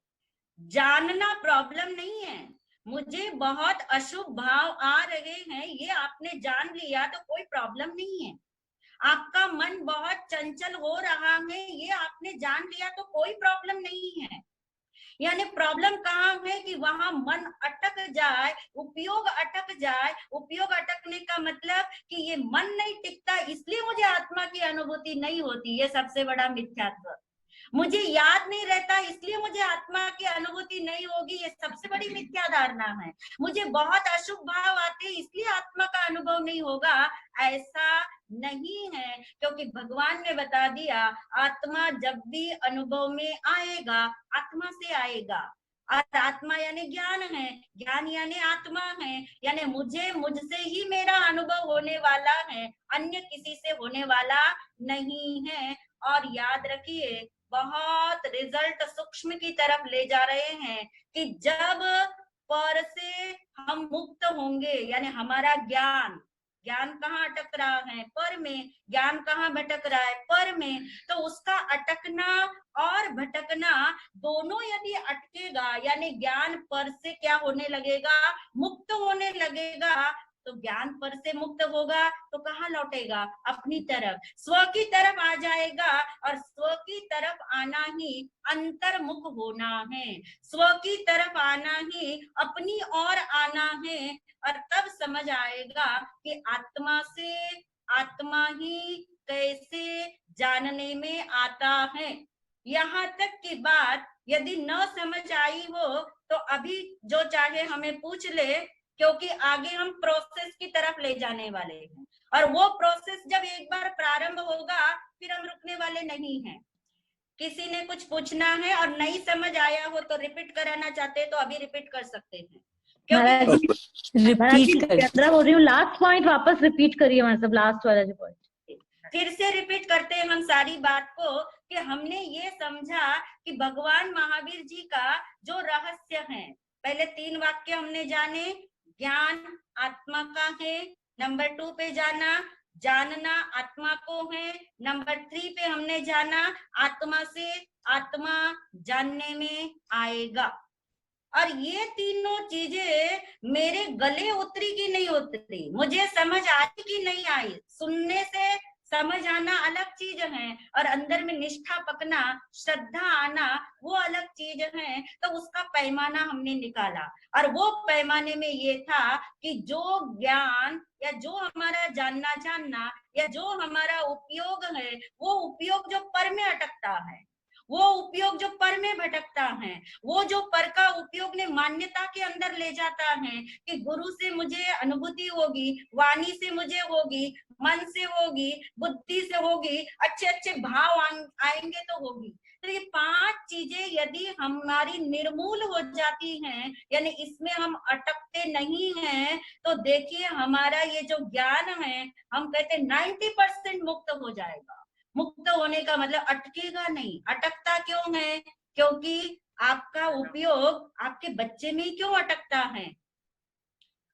Speaker 1: जानना प्रॉब्लम नहीं है। मुझे बहुत अशुभ भाव आ रहे हैं, ये आपने जान लिया तो कोई प्रॉब्लम नहीं है। आपका मन बहुत चंचल हो रहा है, ये आपने जान लिया तो कोई प्रॉब्लम नहीं है। यानी प्रॉब्लम कहाँ है कि वहां मन अटक जाए, उपयोग अटक जाए। उपयोग अटकने का मतलब कि ये मन नहीं टिकता, इसलिए मुझे आत्मा की अनुभूति नहीं होती। ये सबसे बड़ा मिथ्यात्व। मुझे याद नहीं रहता इसलिए मुझे आत्मा की अनुभूति नहीं होगी, ये सबसे बड़ी मिथ्या धारणा है। मुझे बहुत अशुभ भाव आते इसलिए आत्मा का अनुभव नहीं होगा, ऐसा नहीं है, क्योंकि भगवान ने बता दिया आत्मा जब भी अनुभव में आएगा आत्मा से आएगा, और आत्मा यानी ज्ञान है, ज्ञान यानी आत्मा है, यानी मुझसे ही मेरा अनुभव होने वाला है, अन्य किसी से होने वाला नहीं है। और याद रखिए बहुत रिजल्ट सूक्ष्म की तरफ ले जा रहे हैं कि जब पर से हम मुक्त होंगे, यानी हमारा ज्ञान कहाँ अटक रहा है, पर में, ज्ञान कहाँ भटक रहा है, पर में, तो उसका अटकना और भटकना दोनों यदि अटकेगा, यानी ज्ञान पर से क्या होने लगेगा, मुक्त होने लगेगा, तो ज्ञान पर से मुक्त होगा तो कहाँ लौटेगा, अपनी तरफ, स्व की तरफ आ जाएगा, और स्व की तरफ आना ही अंतर्मुख होना है, स्व की तरफ आना ही अपनी ओर आना है, और तब समझ आएगा कि आत्मा से आत्मा ही कैसे जानने में आता है। यहाँ तक की बात यदि न समझ आई हो तो अभी जो चाहे हमें पूछ ले, क्योंकि आगे हम प्रोसेस की तरफ ले जाने वाले हैं, और वो प्रोसेस जब एक बार प्रारंभ होगा फिर हम रुकने वाले नहीं हैं। किसी ने कुछ पूछना है और नहीं समझ आया हो तो रिपीट कराना चाहते हैं तो अभी रिपीट कर सकते हैं।
Speaker 10: बोल रही हूँ लास्ट पॉइंट वापस रिपीट करिए, मतलब लास्ट वाला जो पॉइंट
Speaker 1: फिर से रिपीट करते हैं हम सारी बात को, कि हमने ये समझा कि भगवान महावीर जी का जो रहस्य है, पहले 3 वाक्य हमने जाने, ज्ञान आत्मा का है, नंबर 2 पे जानना आत्मा को है, नंबर 3 पे हमने जाना आत्मा से आत्मा जानने में आएगा। और ये तीनों चीजें मेरे गले उतरी की नहीं उतरी, मुझे समझ आई कि नहीं आई, सुनने से समझ आना अलग चीज है, और अंदर में निष्ठा पकना, श्रद्धा आना वो अलग चीज है। तो उसका पैमाना हमने निकाला, और वो पैमाने में ये था कि जो ज्ञान या जो हमारा जानना या जो हमारा उपयोग है, वो उपयोग जो पर में अटकता है, वो उपयोग जो पर में भटकता है, वो जो पर का उपयोग ने मान्यता के अंदर ले जाता है कि गुरु से मुझे अनुभूति होगी, वाणी से मुझे होगी, मन से होगी, बुद्धि से होगी, अच्छे अच्छे भाव आएंगे तो होगी। तो ये 5 चीजें यदि हमारी निर्मूल हो जाती हैं, यानी इसमें हम अटकते नहीं हैं, तो देखिए हमारा ये जो ज्ञान है, हम कहते 90% मुक्त हो जाएगा। मुक्त होने का मतलब अटकेगा नहीं। अटकता क्यों है? क्योंकि आपका उपयोग आपके बच्चे में क्यों अटकता है,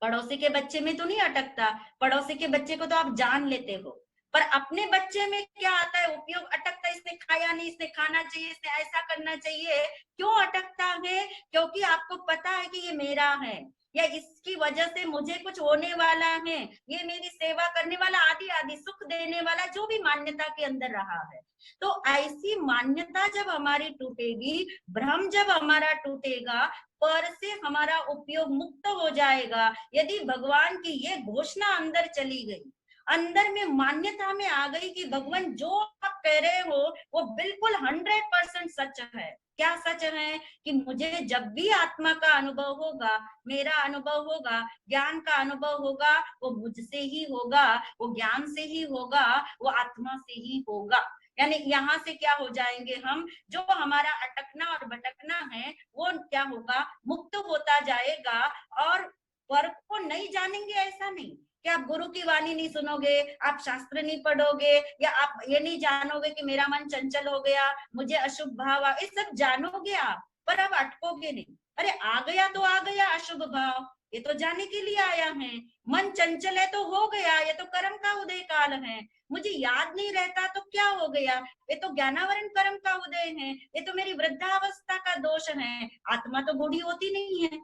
Speaker 1: पड़ोसी के बच्चे में तो नहीं अटकता। पड़ोसी के बच्चे को तो आप जान लेते हो, पर अपने बच्चे में क्या आता है, उपयोग अटकता है, इसने खाया नहीं, इसने खाना चाहिए, इसने ऐसा करना चाहिए। क्यों अटकता है? क्योंकि आपको पता है कि ये मेरा है, या इसकी वजह से मुझे कुछ होने वाला है, ये मेरी सेवा करने वाला, आदि आदि सुख देने वाला, जो भी मान्यता के अंदर रहा है। तो ऐसी मान्यता जब हमारी टूटेगी, भ्रम जब हमारा टूटेगा, पर से हमारा उपयोग मुक्त हो जाएगा। यदि भगवान की ये घोषणा अंदर चली गई, अंदर में मान्यता में आ गई कि भगवान जो आप कह रहे हो वो बिल्कुल 100% सच है। क्या सच है? कि मुझे जब भी आत्मा का अनुभव होगा, मेरा अनुभव होगा, ज्ञान का अनुभव होगा, वो मुझसे ही होगा, वो ज्ञान से ही होगा, वो आत्मा से ही होगा। यानी यहाँ से क्या हो जाएंगे हम, जो हमारा अटकना और भटकना है वो क्या होगा, मुक्त होता जाएगा। और वर्ग को नहीं जानेंगे ऐसा नहीं कि आप गुरु की वाणी नहीं सुनोगे, आप शास्त्र नहीं पढ़ोगे, या आप ये नहीं जानोगे कि मेरा मन चंचल हो गया, मुझे अशुभ भाव, ये सब जानोगे आप, पर अब अटकोगे नहीं। अरे आ गया तो आ गया अशुभ भाव, ये तो जाने के लिए आया है। मन चंचल है तो हो गया, ये तो कर्म का उदय काल है। मुझे याद नहीं रहता तो क्या हो गया, ये तो ज्ञानावरण कर्म का उदय है, ये तो मेरी वृद्धावस्था का दोष है। आत्मा तो बूढ़ी होती नहीं है,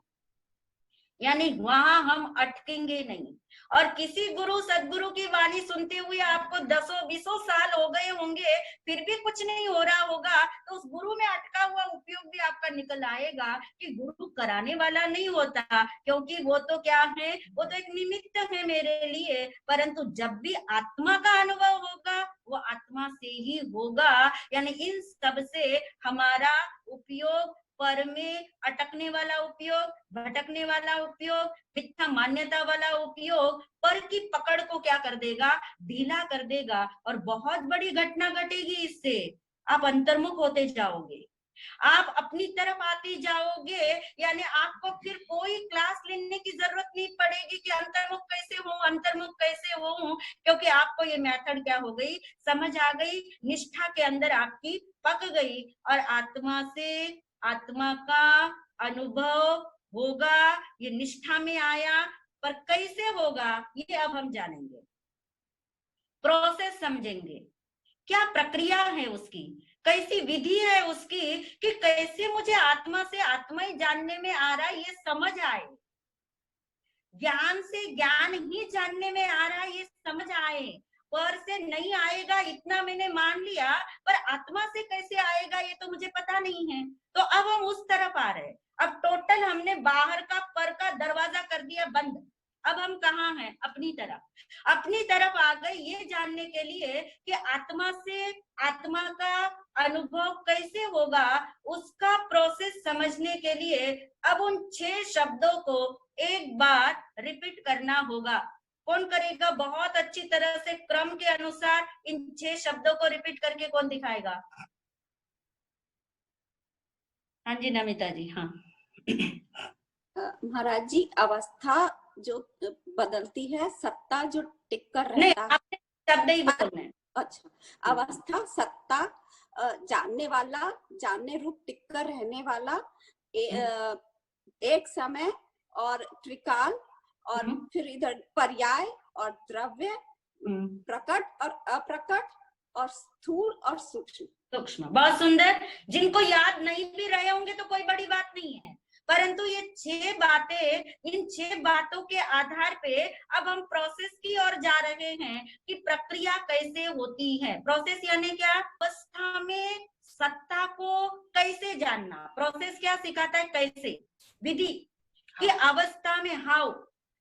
Speaker 1: यानी वहां हम अटकेंगे नहीं। और किसी गुरु सदगुरु की वाणी सुनते हुए आपको 10-20 साल हो गए होंगे, फिर भी कुछ नहीं हो रहा होगा, तो उस गुरु में अटका हुआ उपयोग भी आपका निकल आएगा कि गुरु कराने वाला नहीं होता, क्योंकि वो तो क्या है, वो तो एक निमित्त है मेरे लिए। परंतु जब भी आत्मा का अनुभव होगा वो आत्मा से ही होगा। यानी इन सब से हमारा उपयोग, पर में अटकने वाला उपयोग, भटकने वाला उपयोग, मिथ्या मान्यता वाला उपयोग पर की पकड़ को क्या कर देगा, ढीला कर देगा। और बहुत बड़ी घटना घटेगी इससे, आप अंतर्मुख होते जाओगे, आप अपनी तरफ आते जाओगे। यानी आपको फिर कोई क्लास लेने की जरूरत नहीं पड़ेगी कि अंतर्मुख कैसे हो, अंतर्मुख कैसे हो, क्योंकि आपको ये मेथड क्या हो गई, समझ आ गई, निष्ठा के अंदर आपकी पक गई। और आत्मा से आत्मा का अनुभव होगा, ये निष्ठा में आया। पर कैसे होगा ये अब हम जानेंगे, प्रोसेस समझेंगे, क्या प्रक्रिया है उसकी, कैसी विधि है उसकी, कि कैसे मुझे आत्मा से आत्मा ही जानने में आ रहा है ये समझ आए, ज्ञान से ज्ञान ही जानने में आ रहा है ये समझ आए। पर से नहीं आएगा इतना मैंने मान लिया, पर आत्मा से कैसे आएगा ये तो मुझे पता नहीं है। तो अब हम उस तरफ आ रहे हैं। अब टोटल हमने बाहर का पर का दरवाजा कर दिया बंद। अब हम कहाँ हैं, अपनी तरफ आ गए, ये जानने के लिए कि आत्मा से आत्मा का अनुभव कैसे होगा, उसका प्रोसेस समझने के लिए अब उन 6 शब्दों को एक बार रिपीट करना होगा। कौन करेगा बहुत अच्छी तरह से क्रम के अनुसार इन 6 शब्दों को रिपीट करके, कौन दिखाएगा? हाँ जी नमिता जी। हाँ
Speaker 6: महाराज जी, अवस्था जो बदलती है, सत्ता जो टिक कर
Speaker 1: नहीं,
Speaker 6: रहता है,
Speaker 1: आपने शब्द ही बोलना है।
Speaker 6: अच्छा, अवस्था, सत्ता, जानने वाला, जानने रूप टिक कर रहने वाला, एक समय और त्रिकाल, और फिर इधर पर्याय और द्रव्य, प्रकट और अप्रकट, और स्थूल और सूक्ष्म।
Speaker 1: बहुत सुंदर। जिनको याद नहीं भी रहे होंगे तो कोई बड़ी बात नहीं है, परंतु ये 6 बातें, इन 6 बातों के आधार पे अब हम प्रोसेस की ओर जा रहे हैं कि प्रक्रिया कैसे होती है। प्रोसेस यानी क्या, अवस्था में सत्ता को कैसे जानना। प्रोसेस क्या सिखाता है, कैसे, विधि की अवस्था में हाउ,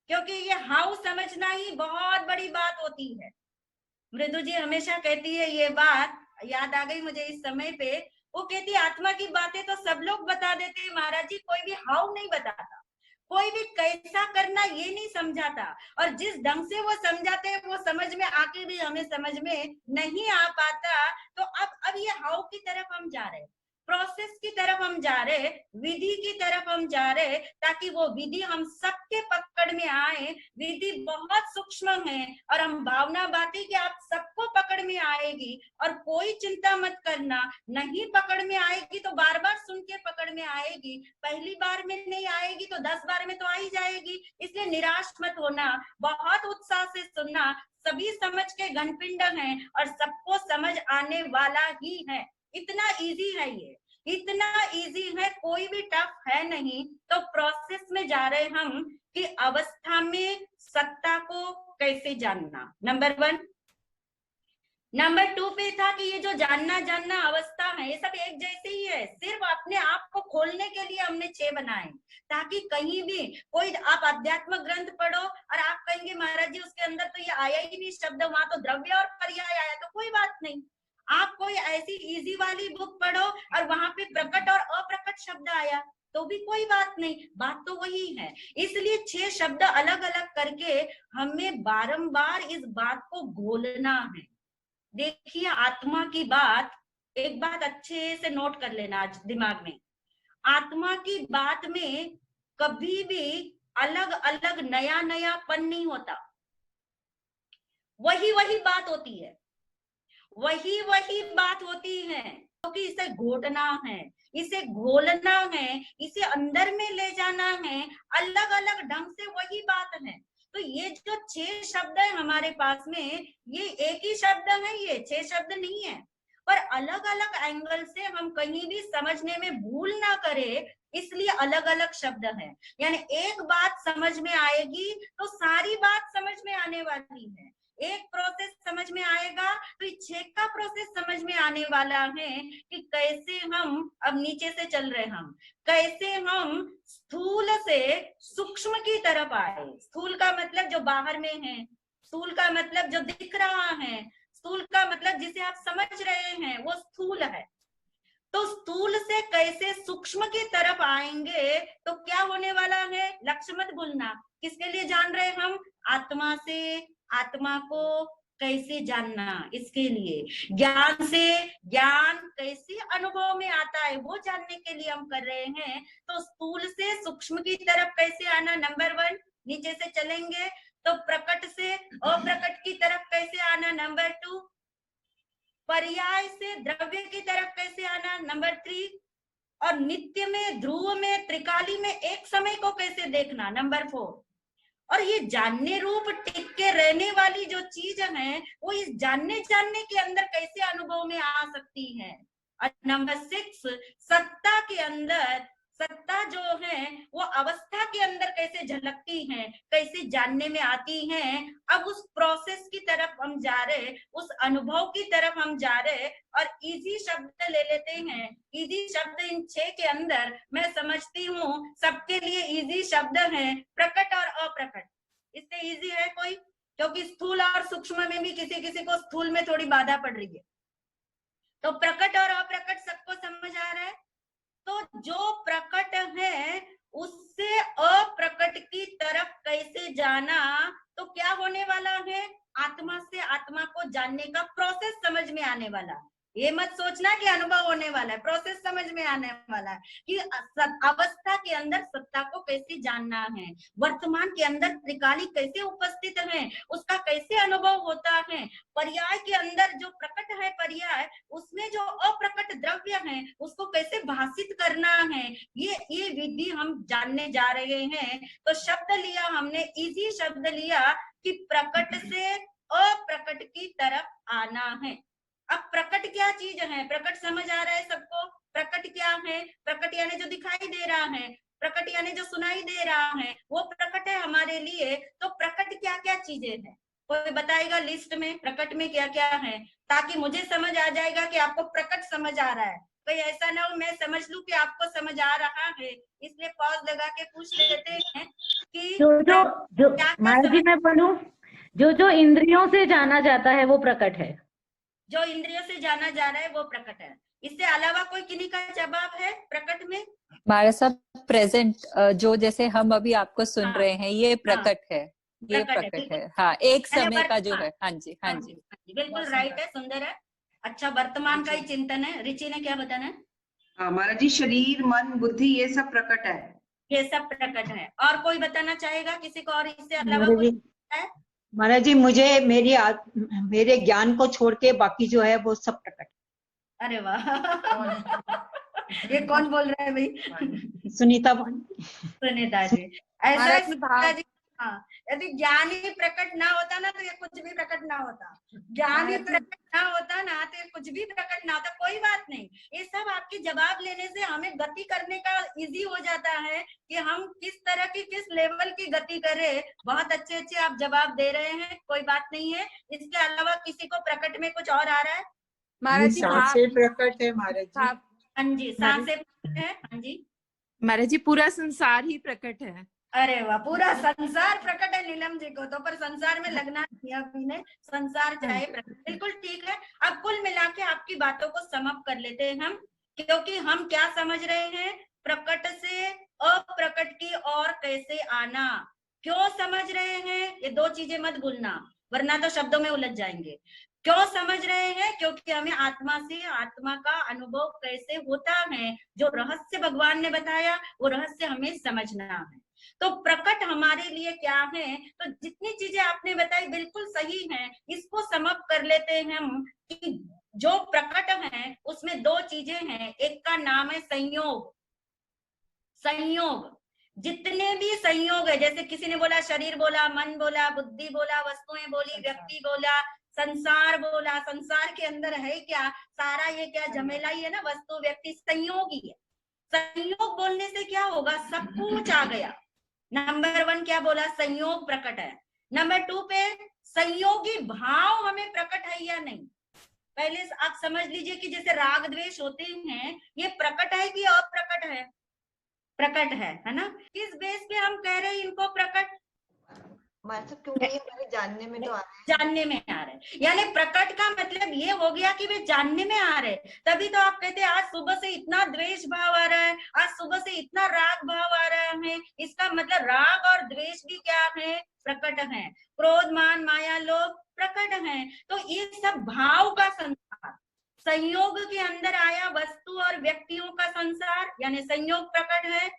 Speaker 1: क्योंकि ये हाउ समझना ही बहुत बड़ी बात होती है। मृदु जी हमेशा कहती है ये बात, याद आ गई मुझे इस समय पे। वो कहती है आत्मा की बातें तो सब लोग बता देते हैं महाराज जी, कोई भी हाउ नहीं बताता, कोई भी कैसा करना ये नहीं समझाता। और जिस ढंग से वो समझाते हैं वो समझ में आके भी हमें समझ में नहीं आ पाता। तो अब ये हाउ की तरफ हम जा रहे हैं, प्रोसेस की तरफ हम जा रहे, विधि की तरफ हम जा रहे, ताकि वो विधि हम सबके पकड़ में आए। विधि बहुत सूक्ष्म है और हम भावना बातें कि आप सबको पकड़ में आएगी। और कोई चिंता मत करना, नहीं पकड़ में आएगी तो बार बार सुन के पकड़ में आएगी, पहली बार में नहीं आएगी तो 10 बार में तो आ ही जाएगी। इसलिए निराश मत होना, बहुत उत्साह से सुनना। सभी समझ के घनपिंड हैं और सबको समझ आने वाला ही है। इतना इजी है ये, इतना इजी है, कोई भी टफ है नहीं। तो प्रोसेस में जा रहे हम कि अवस्था में सत्ता को कैसे जानना, नंबर 1। नंबर 2 पे था कि ये जो जानना अवस्था है ये सब एक जैसे ही है, सिर्फ अपने आप को खोलने के लिए हमने 6 बनाए, ताकि कहीं भी कोई आप अध्यात्म ग्रंथ पढ़ो और आप कहेंगे महाराज जी उसके अंदर तो ये आया ही नहीं शब्द, वहां तो द्रव्य और पर्याय आया, तो कोई बात नहीं। आप कोई ऐसी इजी वाली बुक पढ़ो और वहां पे प्रकट और अप्रकट शब्द आया तो भी कोई बात नहीं, बात तो वही है। इसलिए 6 शब्द अलग अलग करके हमें बारंबार इस बात को घोलना है। देखिए आत्मा की बात, एक बात अच्छे से नोट कर लेना आज दिमाग में, आत्मा की बात में कभी भी अलग अलग नया नयापन नहीं होता, वही बात होती है, वही बात होती है, क्योंकि इसे घोटना है, इसे घोलना है, इसे अंदर में ले जाना है, अलग अलग ढंग से वही बात है। तो ये जो 6 शब्द है हमारे पास में, ये एक ही शब्द है, ये 6 शब्द नहीं है, पर अलग अलग एंगल से हम कहीं भी समझने में भूल ना करें, इसलिए अलग अलग शब्द हैं। यानी एक बात समझ में आएगी तो सारी बात समझ में आने वाली है। एक प्रोसेस समझ में आएगा तो 6 का प्रोसेस समझ में आने वाला है कि कैसे हम, अब नीचे से चल रहे हम, कैसे हम स्थूल से सूक्ष्म की तरफ आए। स्थूल का मतलब जो बाहर में है, स्थूल का मतलब जो दिख रहा है, स्थूल का मतलब जिसे आप समझ रहे हैं वो स्थूल है। तो स्थूल से कैसे सूक्ष्म की तरफ आएंगे तो क्या होने वाला है, लक्ष्य मत भूलना। किसके लिए जान रहे हम, आत्मा से, आत्मा को कैसे जानना, इसके लिए। ज्ञान से, ज्ञान कैसे अनुभव में आता है वो जानने के लिए हम कर रहे हैं। तो स्थूल से सूक्ष्म की तरफ कैसे आना, नंबर 1। नीचे से चलेंगे तो प्रकट से अप्रकट की तरफ कैसे आना, नंबर 2। पर्याय से द्रव्य की तरफ कैसे आना, नंबर 3। और नित्य में, ध्रुव में, त्रिकाली में एक समय को कैसे देखना, नंबर 4। और ये जानने रूप टिक के रहने वाली जो चीज है वो इस जानने के अंदर कैसे अनुभव में आ सकती है। और नंबर 6, सत्ता के अंदर, सत्ता जो है वो अवस्था के अंदर कैसे झलकती है, कैसे जानने में आती है। अब उस प्रोसेस की तरफ हम जा रहे, उस अनुभव की तरफ हम जा रहे। और इजी शब्द ले लेते हैं। इजी शब्द इन 6 के अंदर मैं समझती हूँ सबके लिए इजी शब्द है प्रकट और अप्रकट। इससे इजी है कोई, क्योंकि स्थूल और सूक्ष्म में भी किसी किसी को स्थूल में थोड़ी बाधा पड़ रही है। तो प्रकट और अप्रकट सबको समझ आ रहा है। तो जो प्रकट है उससे अप्रकट की तरफ कैसे जाना, तो क्या होने वाला है, आत्मा से आत्मा को जानने का प्रोसेस समझ में आने वाला। ये मत सोचना कि अनुभव होने वाला है, प्रोसेस समझ में आने वाला है कि अवस्था के अंदर सत्ता को कैसे जानना है, वर्तमान के अंदर त्रिकाली कैसे उपस्थित है, उसका कैसे अनुभव होता है। पर्याय के अंदर जो प्रकट है पर्याय, उसमें जो अप्रकट द्रव्य है उसको कैसे भाषित करना है, ये विधि हम जानने जा रहे हैं। तो शब्द लिया हमने, इजी शब्द लिया कि प्रकट से अप्रकट की तरफ आना है। अब प्रकट क्या चीज है, प्रकट समझ आ रहा है सबको। प्रकट क्या है, प्रकट यानी जो दिखाई दे रहा है, प्रकट यानी जो सुनाई दे रहा है, वो प्रकट है हमारे लिए। तो प्रकट क्या क्या चीजें हैं, कोई बताएगा लिस्ट में प्रकट में क्या क्या है, ताकि मुझे समझ आ जाएगा कि आपको प्रकट समझ आ रहा है। कोई ऐसा ना हो मैं समझ लूं कि आपको समझ आ रहा है, इसलिए पॉज लगा के पूछ लेते हैं कि
Speaker 10: जो माया जी मैं बोलूं, जो इंद्रियों से जाना जाता है वो प्रकट है।
Speaker 1: जो इंद्रियों से जाना जा रहा है वो प्रकट है। इससे अलावा कोई किन्हीं का जवाब है प्रकट में?
Speaker 12: हमारा सब प्रेजेंट, जो जैसे हम अभी आपको सुन रहे हैं, ये प्रकट है, ये प्रकट है। हाँ, एक समय का जो है। हाँ जी, हाँ जी,
Speaker 1: बिल्कुल राइट है, सुंदर है। अच्छा, वर्तमान का ही चिंतन है। रिचि ने क्या बताना है?
Speaker 13: हमारा जी शरीर, मन, बुद्धि ये सब प्रकट है,
Speaker 1: ये सब प्रकट है। और कोई बताना चाहेगा किसी को और इससे अलावा कुछ है?
Speaker 14: महाराज जी मुझे मेरे ज्ञान को छोड़ के बाकी जो है वो सब प्रकट।
Speaker 1: अरे वाह ये कौन बोल रहा है भाई?
Speaker 14: सुनीता
Speaker 1: जी। ऐसा सुनीता जी, हाँ, यदि ज्ञान ही प्रकट ना होता ना तो ये कुछ भी प्रकट ना होता। ज्ञान ही प्रकट ना होता ना तो ये कुछ भी प्रकट ना होता। कोई बात नहीं, ये सब आपके जवाब लेने से हमें गति करने का इजी हो जाता है कि हम किस तरह की, किस लेवल की गति करें। बहुत अच्छे अच्छे आप जवाब दे रहे हैं, कोई बात नहीं है। इसके अलावा किसी को प्रकट में कुछ और आ रहा है?
Speaker 15: महाराज जी सांसें प्रकट है। महाराज जी,
Speaker 1: हाँ जी, सांसें प्रकट है। हाँ जी
Speaker 5: महाराज जी, पूरा संसार ही प्रकट है।
Speaker 1: अरे वाह, पूरा संसार प्रकट है नीलम जी को तो, पर संसार में लगना नहीं अभी ने, संसार चाहे प्रकट। बिल्कुल ठीक है। अब कुल मिला के आपकी बातों को समाप्त कर लेते हैं हम, क्योंकि हम क्या समझ रहे हैं, प्रकट से अप्रकट की ओर कैसे आना। क्यों समझ रहे हैं, ये दो चीजें मत भूलना वरना तो शब्दों में उलझ जाएंगे। क्यों समझ रहे हैं, क्योंकि हमें आत्मा से आत्मा का अनुभव कैसे होता है, जो रहस्य भगवान ने बताया वो रहस्य हमें समझना है। तो प्रकट हमारे लिए क्या है, तो जितनी चीजें आपने बताई बिल्कुल सही हैं। इसको समाप्त कर लेते हैं हम कि जो प्रकट है उसमें दो चीजें हैं। एक का नाम है संयोग। संयोग, जितने भी संयोग है, जैसे किसी ने बोला शरीर बोला, मन बोला, बुद्धि बोला, वस्तुएं बोली, व्यक्ति बोला, संसार बोला। संसार के अंदर है क्या, सारा ये क्या झमेला ही है ना, वस्तु व्यक्ति संयोग ही है। संयोग बोलने से क्या होगा, सब कुछ आ गया। नंबर 1 क्या बोला, संयोग प्रकट है। नंबर 2 पे संयोगी भाव हमें प्रकट है या नहीं। पहले आप समझ लीजिए कि जैसे राग द्वेष होते हैं, ये प्रकट है कि अप्रकट है? प्रकट है ना। किस बेस पे हम कह रहे हैं इनको प्रकट?
Speaker 3: मतलब क्योंकि हमारे जानने में तो आ रहे हैं,
Speaker 1: जानने में आ रहे हैं। यानी प्रकट का मतलब ये हो गया कि वे जानने में आ रहे हैं। तभी तो आप कहते हैं आज सुबह से इतना द्वेष भाव आ रहा है, आज सुबह से इतना राग भाव आ रहा है। इसका मतलब राग और द्वेष भी क्या है, प्रकट है। क्रोध मान माया लोभ प्रकट है। तो ये सब भाव का संसार, संयोग के अंदर आया वस्तु और व्यक्तियों का संसार, यानी संयोग प्रकट है।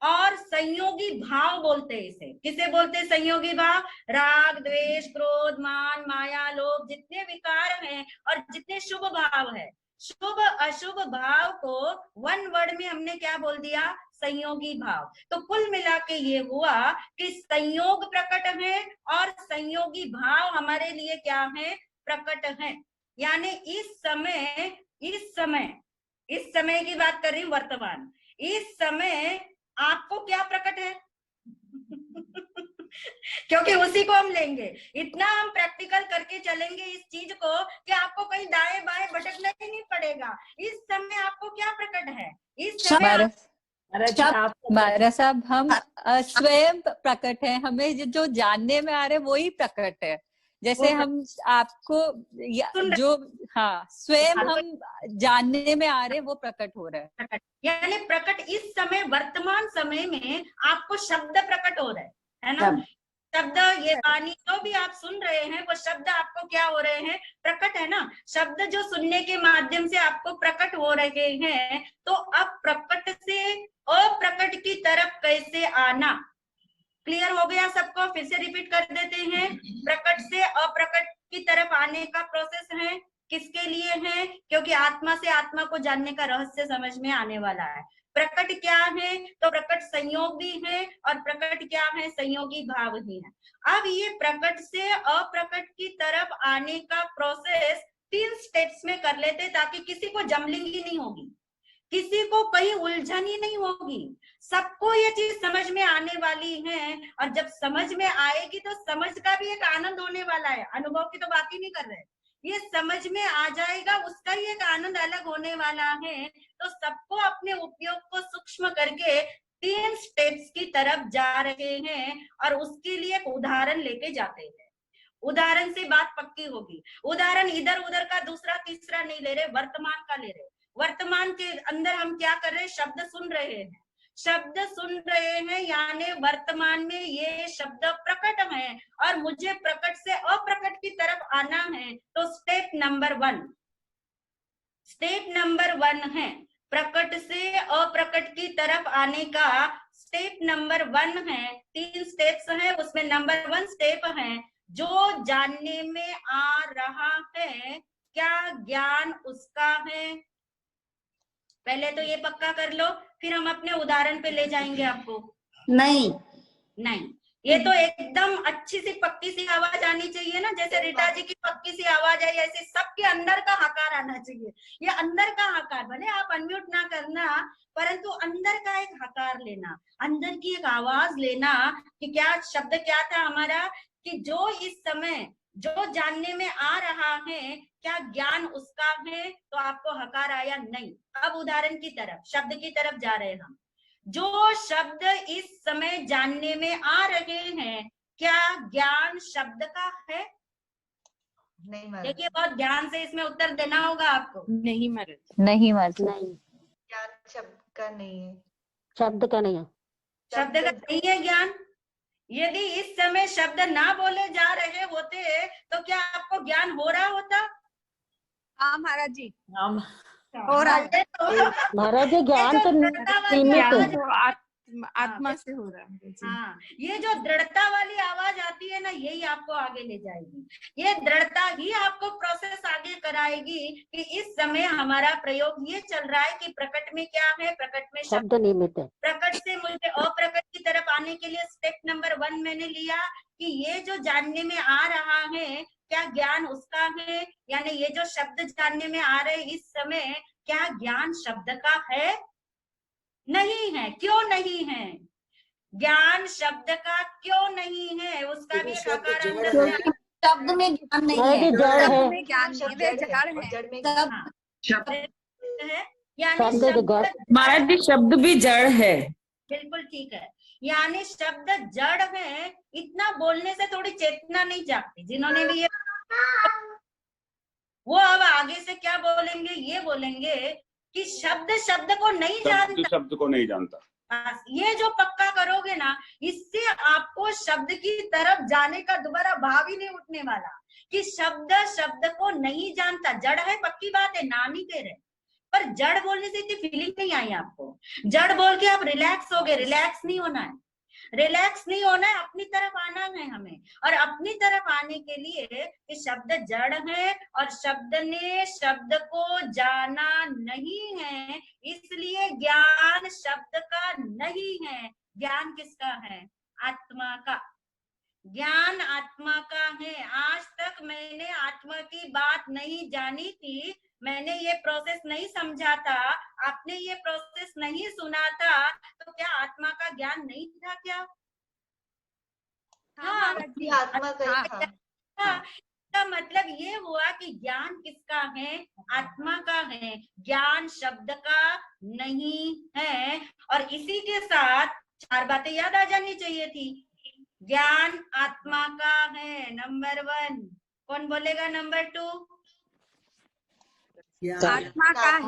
Speaker 1: और संयोगी भाव बोलते हैं इसे। किसे बोलते हैं संयोगी भाव? राग द्वेष क्रोध मान माया लोभ, जितने विकार हैं और जितने शुभ भाव है, शुभ अशुभ भाव को 1 वर्ड में हमने क्या बोल दिया, संयोगी भाव। तो कुल मिला के ये हुआ कि संयोग प्रकट है और संयोगी भाव हमारे लिए क्या है, प्रकट है। यानी इस समय की बात कर रही हूँ, वर्तमान। इस समय आपको क्या प्रकट है क्योंकि उसी को हम लेंगे। इतना हम प्रैक्टिकल करके चलेंगे इस चीज को कि आपको कहीं दाएं बाएं भटकना ही नहीं पड़ेगा। इस समय आपको क्या प्रकट है? इस समय
Speaker 12: महाराज साहब, हम स्वयं प्रकट है, हमें जो जानने में आ रहे वो ही प्रकट है। जैसे हम आपको जो स्वयं हम जानने में आ रहे वो प्रकट हो रहा है।
Speaker 1: यानी प्रकट इस समय वर्तमान समय में आपको शब्द प्रकट हो रहे है ना। शब्द, ये वाणी जो भी आप सुन रहे हैं वो शब्द आपको क्या हो रहे हैं, प्रकट है ना। शब्द जो सुनने के माध्यम से आपको प्रकट हो रहे हैं, तो अब प्रकट से अप्रकट की तरफ कैसे आना, क्लियर हो गया सबको? फिर से रिपीट कर देते हैं। प्रकट से अप्रकट की तरफ आने का प्रोसेस है, किसके लिए है? क्योंकि आत्मा से आत्मा को जानने का रहस्य समझ में आने वाला है। प्रकट क्या है? तो प्रकट संयोग भी है और प्रकट क्या है, संयोगी भाव भी है। अब ये प्रकट से अप्रकट की तरफ आने का प्रोसेस 3 स्टेप्स में कर लेते, ताकि किसी को जमलिंग ही नहीं होगी, किसी को कहीं उलझन ही नहीं होगी, सबको ये चीज समझ में आने वाली है। और जब समझ में आएगी तो समझ का भी एक आनंद होने वाला है। अनुभव की तो बात ही नहीं कर रहे, ये समझ में आ जाएगा, उसका ही एक आनंद अलग होने वाला है। तो सबको अपने उपयोग को सूक्ष्म करके 3 स्टेप्स की तरफ जा रहे हैं और उसके लिए एक उदाहरण लेके जाते हैं। उदाहरण से बात पक्की होगी। उदाहरण इधर उधर का दूसरा तीसरा नहीं ले रहे, वर्तमान का ले रहे। वर्तमान के अंदर हम क्या कर रहे हैं, शब्द सुन रहे हैं। शब्द सुन रहे हैं यानी वर्तमान में ये शब्द प्रकट है और मुझे प्रकट से अप्रकट की तरफ आना है। तो स्टेप नंबर 1 है प्रकट से अप्रकट की तरफ आने का। स्टेप नंबर 1 है, 3 स्टेप्स हैं, उसमें नंबर 1 स्टेप है जो जानने में आ रहा है क्या ज्ञान उसका है। पहले तो ये पक्का कर लो, फिर हम अपने उदाहरण पे ले जाएंगे आपको। नहीं, ये तो एकदम अच्छी सी पक्की सी आवाज आनी चाहिए ना, जैसे रीटा जी की पक्की सी आवाज आई, ऐसे सबके अंदर का हकार आना चाहिए। ये अंदर का हकार, भले आप अनम्यूट ना करना, परंतु अंदर का एक हकार लेना, अंदर की एक आवाज लेना कि क्या शब्द क्या था हमारा, कि जो इस समय जो जानने में आ रहा है क्या ज्ञान उसका है। तो आपको हकार आया नहीं। अब उदाहरण की तरफ, शब्द की तरफ जा रहे हैं हम। जो शब्द इस समय जानने में आ रहे हैं क्या ज्ञान शब्द का है?
Speaker 3: नहीं,
Speaker 1: देखिए बहुत ध्यान से इसमें उत्तर देना होगा आपको।
Speaker 5: नहीं महाराज,
Speaker 12: नहीं महाराज,
Speaker 3: ज्ञान शब्द का नहीं है।
Speaker 16: शब्द का नहीं है,
Speaker 1: शब्द का नहीं है ज्ञान। यदि इस समय शब्द ना बोले जा रहे होते तो क्या आपको ज्ञान हो रहा होता?
Speaker 8: हाँ महाराज जी,
Speaker 1: हो रहा है।
Speaker 16: महाराज जी ज्ञान तो सीमित है,
Speaker 5: आत्मा से हो रहा है।
Speaker 1: हाँ, ये जो दृढ़ता वाली आवाज आती है ना, यही आपको आगे ले जाएगी। ये दृढ़ता ही आपको प्रोसेस आगे कराएगी कि इस समय हमारा प्रयोग ये चल रहा है कि प्रकट में क्या है, प्रकट में
Speaker 16: शब्द निमित्त है।
Speaker 1: प्रकट से मुझे अप्रकट की तरफ आने के लिए स्टेप नंबर 1 मैंने लिया कि ये जो जानने में आ रहा है क्या ज्ञान उसका है, यानी ये जो शब्द जानने में आ रहे इस समय क्या ज्ञान शब्द का है। नहीं है, क्यों नहीं है? ज्ञान शब्द का क्यों नहीं है? उसका भी एक आकार अंदर से
Speaker 16: शब्द में ज्ञान नहीं है,
Speaker 8: शब्द में ज्ञान नहीं है, वे जड़ है।
Speaker 1: शब्द है, यानी
Speaker 16: शब्द
Speaker 1: शब्द
Speaker 17: महाराज जी शब्द भी जड़ है।
Speaker 1: बिल्कुल ठीक है, यानी शब्द जड़ है। इतना बोलने से थोड़ी चेतना नहीं जागती। जिन्होंने भी ये वो अब आगे से क्या बोलेंगे, ये बोलेंगे कि शब्द शब्द को नहीं जानता,
Speaker 11: शब्द को नहीं जानता।
Speaker 1: ये जो पक्का करोगे ना, इससे आपको शब्द की तरफ जाने का दोबारा भाव ही नहीं उठने वाला कि शब्द शब्द को नहीं जानता। जड़ है, पक्की बात है, नाम ही कह रहे, पर जड़ बोलने से इतनी फीलिंग नहीं आई आपको। जड़ बोल के आप रिलैक्स हो गए, रिलैक्स नहीं होना है, रिलैक्स नहीं होना है, अपनी तरफ आना है हमें। और अपनी तरफ आने के लिए ये शब्द जड़ है और शब्द ने शब्द को जाना नहीं है, इसलिए ज्ञान शब्द का नहीं है। ज्ञान किसका है? आत्मा का। ज्ञान आत्मा का है। आज तक मैंने आत्मा की बात नहीं जानी थी, मैंने ये प्रोसेस नहीं समझा था, आपने ये प्रोसेस नहीं सुना था, तो क्या आत्मा का ज्ञान नहीं था क्या? हाँ,
Speaker 3: आत्मा का
Speaker 1: हाँ, इसका मतलब ये हुआ कि ज्ञान किसका है? आत्मा का है, ज्ञान शब्द का नहीं है। और इसी के साथ 4 बातें याद आ जानी चाहिए थी। ज्ञान आत्मा का है, नंबर 1। कौन बोलेगा नंबर 2?
Speaker 8: आत्मा का है।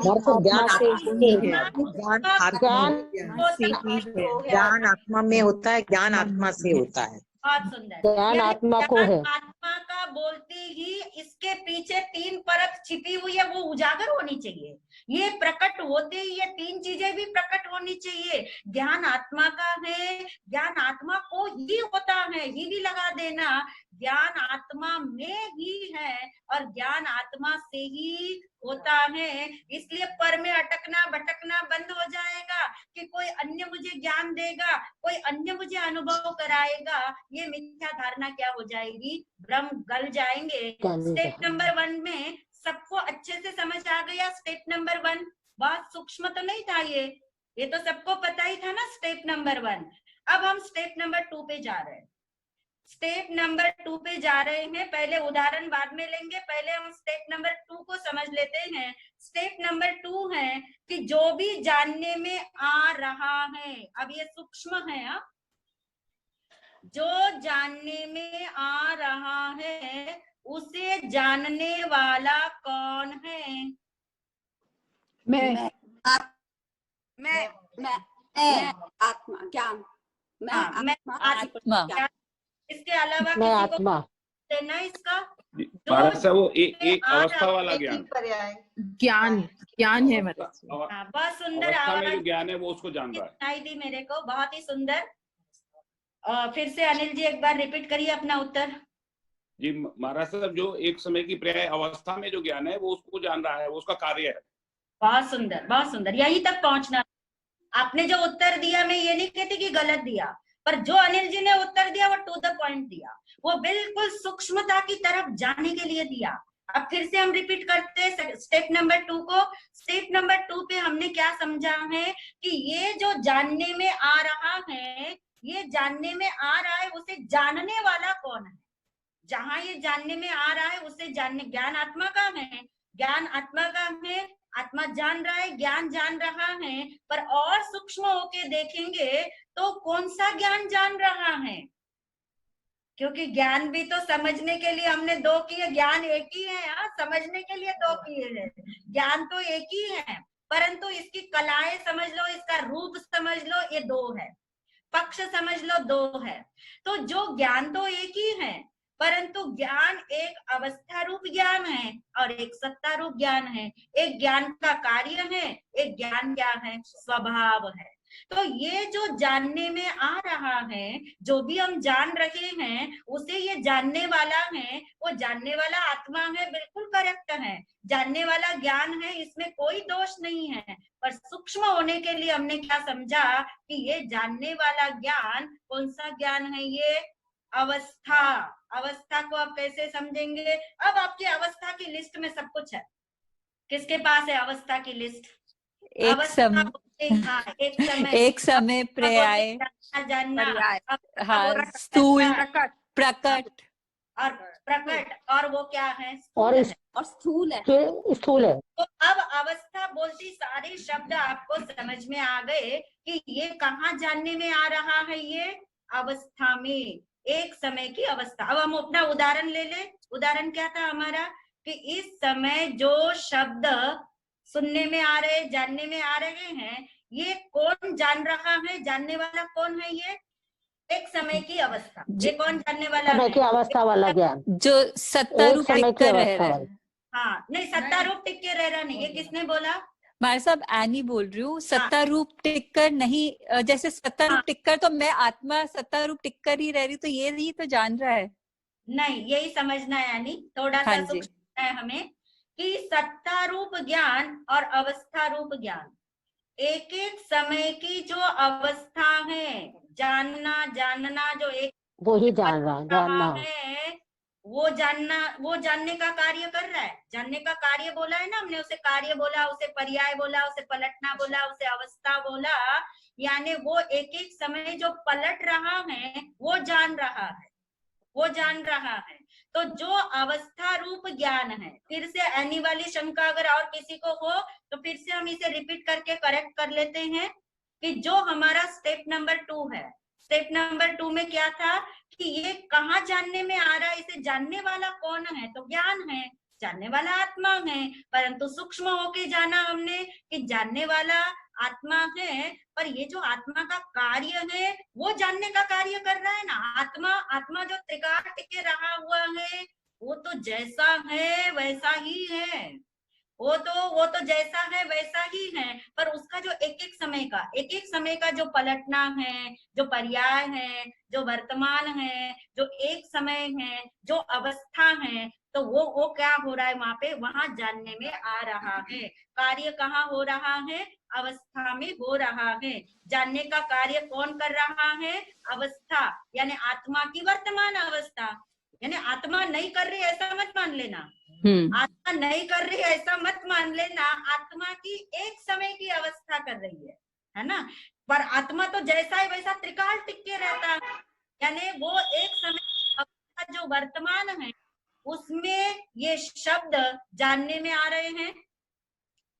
Speaker 18: ज्ञान आत्मा में होता है, ज्ञान आत्मा से होता है।
Speaker 1: बहुत सुंदर।
Speaker 16: ज्ञान आत्मा को है।
Speaker 1: आत्मा का बोलते ही इसके पीछे 3 परत छिपी हुई है, वो उजागर होनी चाहिए। ये प्रकट होते ही ये 3 चीजें भी प्रकट होनी चाहिए। ज्ञान आत्मा का है, ज्ञान आत्मा को ही होता है, ही भी लगा देना। ज्ञान आत्मा में ही है और ज्ञान आत्मा से ही होता है। इसलिए पर में अटकना भटकना बंद हो जाएगा कि कोई अन्य मुझे ज्ञान देगा, कोई अन्य मुझे अनुभव कराएगा। ये मिथ्या धारणा क्या हो जाएगी? भ्रम गल जाएंगे। स्टेप नंबर 1 में सबको अच्छे से समझ आ गया। स्टेप नंबर 1 बहुत सूक्ष्म तो नहीं था, ये तो सबको पता ही था ना, स्टेप नंबर 1। अब हम स्टेप नंबर 2 पे जा रहे हैं। स्टेप नंबर 2 पे जा रहे हैं, पहले उदाहरण बाद में लेंगे, पहले हम स्टेप नंबर 2 को समझ लेते हैं। स्टेप नंबर 2 है कि जो भी जानने में आ रहा है, अब ये सूक्ष्म है, जो जानने में आ रहा है उसे जानने वाला कौन है?
Speaker 6: मैं आत्मा, ज्ञान। मैं आत्मा।
Speaker 1: इसके अलावा
Speaker 16: मैं
Speaker 1: किसी
Speaker 16: आत्मा
Speaker 1: को देना इसका?
Speaker 11: महाराज साहब वो एक अवस्था वाला ज्ञान,
Speaker 5: ज्ञान है मतलब।
Speaker 1: बहुत सुंदर
Speaker 11: अवस्था में जो
Speaker 1: आवाज
Speaker 11: ज्ञान है वो उसको जान रहा है।
Speaker 1: सुनाई दी मेरे को, बहुत ही सुंदर। फिर से अनिल जी एक बार रिपीट करिए अपना उत्तर।
Speaker 11: जी महाराज साहब, जो एक समय की पर्याय अवस्था में जो ज्ञान है वो उसको जान रहा है, वो उसका कार्य है।
Speaker 1: बहुत सुंदर, बहुत सुंदर, यहीं तक पहुंचना। आपने जो उत्तर दिया, मैं ये नहीं कहती कि गलत दिया, पर जो अनिल जी ने उत्तर दिया वो टू द पॉइंट दिया, वो बिल्कुल सूक्ष्मता की तरफ जाने के लिए दिया। अब फिर से हम रिपीट करते हैं स्टेप नंबर 2 को। स्टेप नंबर 2 पे हमने क्या समझा है कि ये जो जानने में आ रहा है, ये जानने में आ रहा है, उसे जानने वाला कौन है? जहां ये जानने में आ रहा है उसे जानने, ज्ञान आत्मा का है, ज्ञान आत्मा का है, आत्मा जान रहा है, ज्ञान जान रहा है। पर और सूक्ष्म होके देखेंगे तो कौन सा ज्ञान जान रहा है? क्योंकि ज्ञान भी तो समझने के लिए हमने 2 किए, ज्ञान एक ही है, समझने के लिए 2 किए हैं। ज्ञान तो एक ही है, परंतु इसकी कलाएं समझ लो, इसका रूप समझ लो, ये 2 है। पक्ष समझ लो, 2 है। तो जो ज्ञान तो एक ही है, परंतु ज्ञान एक अवस्था रूप ज्ञान है और एक सत्ता रूप ज्ञान है। एक ज्ञान का कार्य है, एक ज्ञान क्या है? स्वभाव है। तो ये जो जानने में आ रहा है, जो भी हम जान रहे हैं, उसे ये जानने वाला है, वो जानने वाला आत्मा है, बिल्कुल करेक्ट है। जानने वाला ज्ञान है, इसमें कोई दोष नहीं है। पर सूक्ष्म होने के लिए हमने क्या समझा कि ये जानने वाला ज्ञान कौन सा ज्ञान है? ये अवस्था। अवस्था को आप कैसे समझेंगे? अब आपकी अवस्था की लिस्ट में सब कुछ है। किसके पास है अवस्था की लिस्ट?
Speaker 12: एक समय पर्याय,
Speaker 1: जानना,
Speaker 12: हाँ, स्थूल, प्रकट
Speaker 1: और प्रकट, और वो क्या है?
Speaker 16: और
Speaker 6: स्थूल है।
Speaker 16: स्थूल है।
Speaker 1: तो अब अवस्था बोलती सारे शब्द आपको समझ में आ गए कि ये कहाँ जानने में आ रहा है? ये अवस्था में, एक समय की अवस्था। अब हम अपना उदाहरण ले ले। उदाहरण क्या था हमारा कि इस समय जो शब्द सुनने में आ रहे, जानने में आ रहे हैं, ये कौन जान रहा है? जानने वाला कौन है? ये एक समय की अवस्था। ये कौन जानने वाला
Speaker 16: समय
Speaker 1: है?
Speaker 16: की अवस्था वाला ज्ञान,
Speaker 12: जो सत्ता रूप टिक कर रह रहा है।
Speaker 1: हाँ, नहीं, सत्ता रूप टिक के रह रहा नहीं। ये किसने बोला?
Speaker 12: मार साहब, एनी बोल रही हूँ। सत्ता रूप टिक कर नहीं, जैसे सत्ता रूप टिक कर तो मैं आत्मा सत्ता रूप टिक कर ही रह रही, तो ये ही तो जान रहा है।
Speaker 1: नहीं, यही समझना है यानी थोड़ा सा सूक्ष्म है हमें कि सत्ता रूप ज्ञान और अवस्था रूप ज्ञान, एक एक समय की जो अवस्था है, जानना जो एक
Speaker 16: वो ही जान रहा जानना
Speaker 1: है, वो जानने का कार्य कर रहा है। जानने का कार्य बोला है ना हमने, उसे कार्य बोला, उसे पर्याय बोला, उसे पलटना बोला, उसे अवस्था बोला। यानी वो एक एक समय जो पलट रहा है वो जान रहा है, वो जान रहा है। तो जो अवस्था रूप ज्ञान है, फिर से एनी वाली शंका अगर और किसी को हो तो फिर से हम इसे रिपीट करके करेक्ट कर लेते हैं कि जो हमारा स्टेप नंबर 2 है, स्टेप नंबर 2 में क्या था कि ये कहाँ जानने में आ रहा है, इसे जानने वाला कौन है? तो ज्ञान है, जानने वाला आत्मा है, परंतु सूक्ष्म होके जाना हमने कि जानने वाला आत्मा है, पर ये जो आत्मा का कार्य है वो जानने का कार्य कर रहा है ना। आत्मा जो त्रिकाल टिके रहा हुआ है, वो तो जैसा है वैसा ही है, वो तो जैसा है वैसा ही है, पर उसका जो एक एक समय का जो पलटना है, जो पर्याय है, जो वर्तमान है, जो एक समय है, जो अवस्था है, तो वो क्या हो रहा है वहां पे? वहां जानने में आ रहा है। कार्य कहाँ हो रहा है? अवस्था में हो रहा है। जानने का कार्य कौन कर रहा है? अवस्था, यानी आत्मा की वर्तमान अवस्था। यानी आत्मा नहीं कर रही ऐसा मत मान लेना, आत्मा नहीं कर रही ऐसा मत मान लेना, आत्मा की एक समय की अवस्था कर रही है ना। पर आत्मा तो जैसा है वैसा त्रिकाल टिक के रहता है, यानी वो एक समय अवस्था जो वर्तमान है उसमें ये शब्द जानने में आ रहे हैं।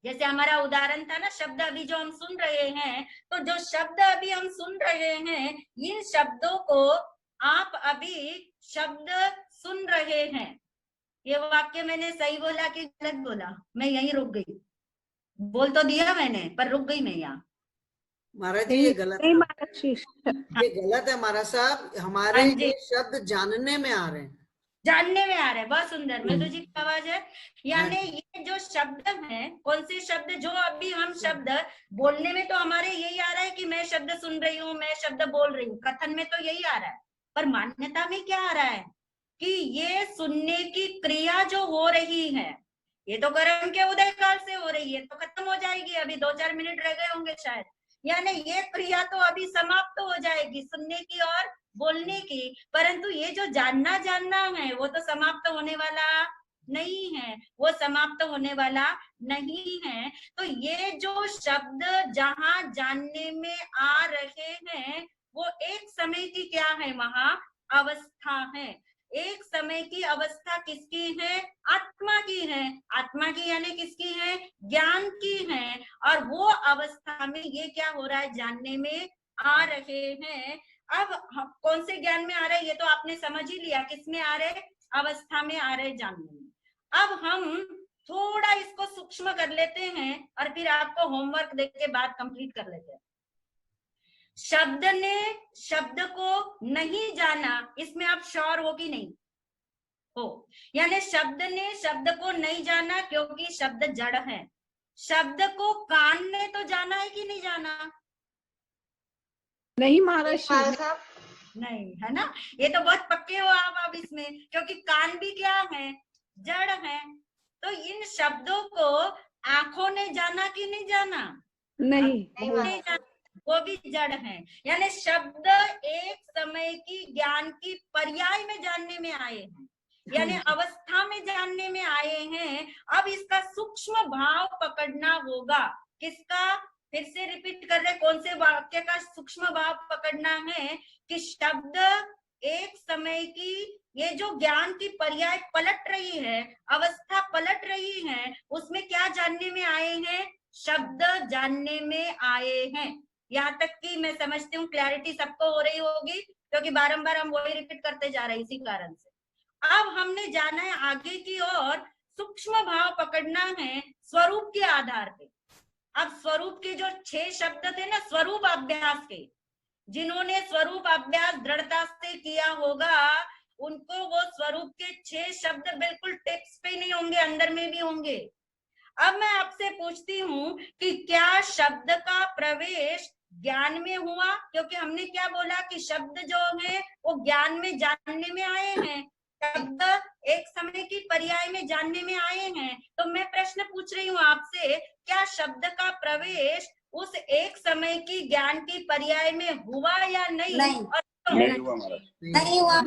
Speaker 1: जैसे हमारा उदाहरण था ना, शब्द अभी जो हम सुन रहे हैं, तो जो शब्द अभी हम सुन रहे हैं, इन शब्दों को आप अभी शब्द सुन रहे हैं। ये वाक्य मैंने सही बोला कि गलत बोला? मैं यहीं रुक गई, बोल तो दिया मैंने पर रुक गई मैं यहाँ।
Speaker 15: महाराज जी ये गलत है, ये गलत है महाराज साहब। हमारे ये शब्द जानने में आ रहे हैं,
Speaker 1: जानने में आ रहे हैं। बहुत सुंदर, मृदु जी की आवाज है। यानी ये जो शब्द हैं, कौन से शब्द? जो अभी हम शब्द बोलने में तो हमारे यही आ रहा है कि मैं शब्द सुन रही हूँ, मैं शब्द बोल रही हूँ, कथन में तो यही आ रहा है, पर मान्यता में क्या आ रहा है कि ये सुनने की क्रिया जो हो रही है, ये तो कर्म के उदय काल से हो रही है, तो खत्म हो जाएगी, अभी 2-4 मिनट रह गए होंगे शायद। यानी ये क्रिया तो अभी समाप्त हो जाएगी, सुनने की और बोलने की, परंतु ये जो जानना है वो तो समाप्त होने वाला नहीं है, वो समाप्त होने वाला नहीं है। तो ये जो शब्द जहां जानने में आ रहे हैं, वो एक समय की क्या है? वहां अवस्था है। एक समय की अवस्था किसकी है? आत्मा की है। आत्मा की यानी किसकी है? ज्ञान की है। और वो अवस्था में ये क्या हो रहा है? जानने में आ रहे हैं। अब कौन से ज्ञान में आ रहे हैं ये तो आपने समझ ही लिया, किस में आ रहे? अवस्था में आ रहे, जानने में। अब हम थोड़ा इसको सूक्ष्म कर लेते हैं और फिर आपको होमवर्क दे के बाद कंप्लीट कर लेते हैं। शब्द ने शब्द को नहीं जाना, इसमें आप श्योर हो कि नहीं हो? यानी शब्द ने शब्द को नहीं जाना क्योंकि शब्द जड़ है। शब्द को कान ने तो जाना है कि नहीं जाना?
Speaker 15: नहीं महाराज साहब,
Speaker 1: नहीं, है ना? ये तो बहुत पक्के हो आप इसमें, क्योंकि कान भी क्या है? जड़ है। तो इन शब्दों को आंखों ने जाना कि नहीं जाना? नहीं जाना, वो भी जड़ है। यानी शब्द एक समय की ज्ञान की पर्याय में जानने में आए हैं, यानी अवस्था में जानने में आए हैं। अब इसका सूक्ष्म भाव पकड़ना होगा। किसका? फिर से रिपीट कर रहे, कौन से वाक्य का सूक्ष्म भाव पकड़ना है कि शब्द एक समय की ये जो ज्ञान की पर्याय पलट रही है, अवस्था पलट रही है, उसमें क्या जानने में आए हैं? शब्द जानने में आए हैं। यहाँ तक कि मैं समझती हूँ क्लैरिटी सबको हो रही होगी, क्योंकि बारंबार हम वही रिपीट करते जा रहे हैं इसी कारण से। अब हमने जाना है आगे की ओर, सूक्ष्म भाव पकड़ना है स्वरूप के आधार पे। अब स्वरूप के जो 6 शब्द थे ना, स्वरूप अभ्यास के, जिन्होंने स्वरूप अभ्यास दृढ़ता से किया होगा, उनको वो स्वरूप के 6 शब्द बिल्कुल टिप्स पे नहीं होंगे, अंदर में भी होंगे। अब मैं आपसे पूछती हूँ कि क्या शब्द का प्रवेश ज्ञान में हुआ? क्योंकि हमने क्या बोला कि शब्द जो है वो ज्ञान में जानने में आए हैं, शब्द एक समय की पर्याय में जानने में आए हैं। तो मैं प्रश्न पूछ रही हूँ आपसे, क्या शब्द का प्रवेश उस एक समय की ज्ञान की पर्याय में हुआ या नहीं?
Speaker 11: नहीं हुआ महाराज,
Speaker 1: नहीं हुआ,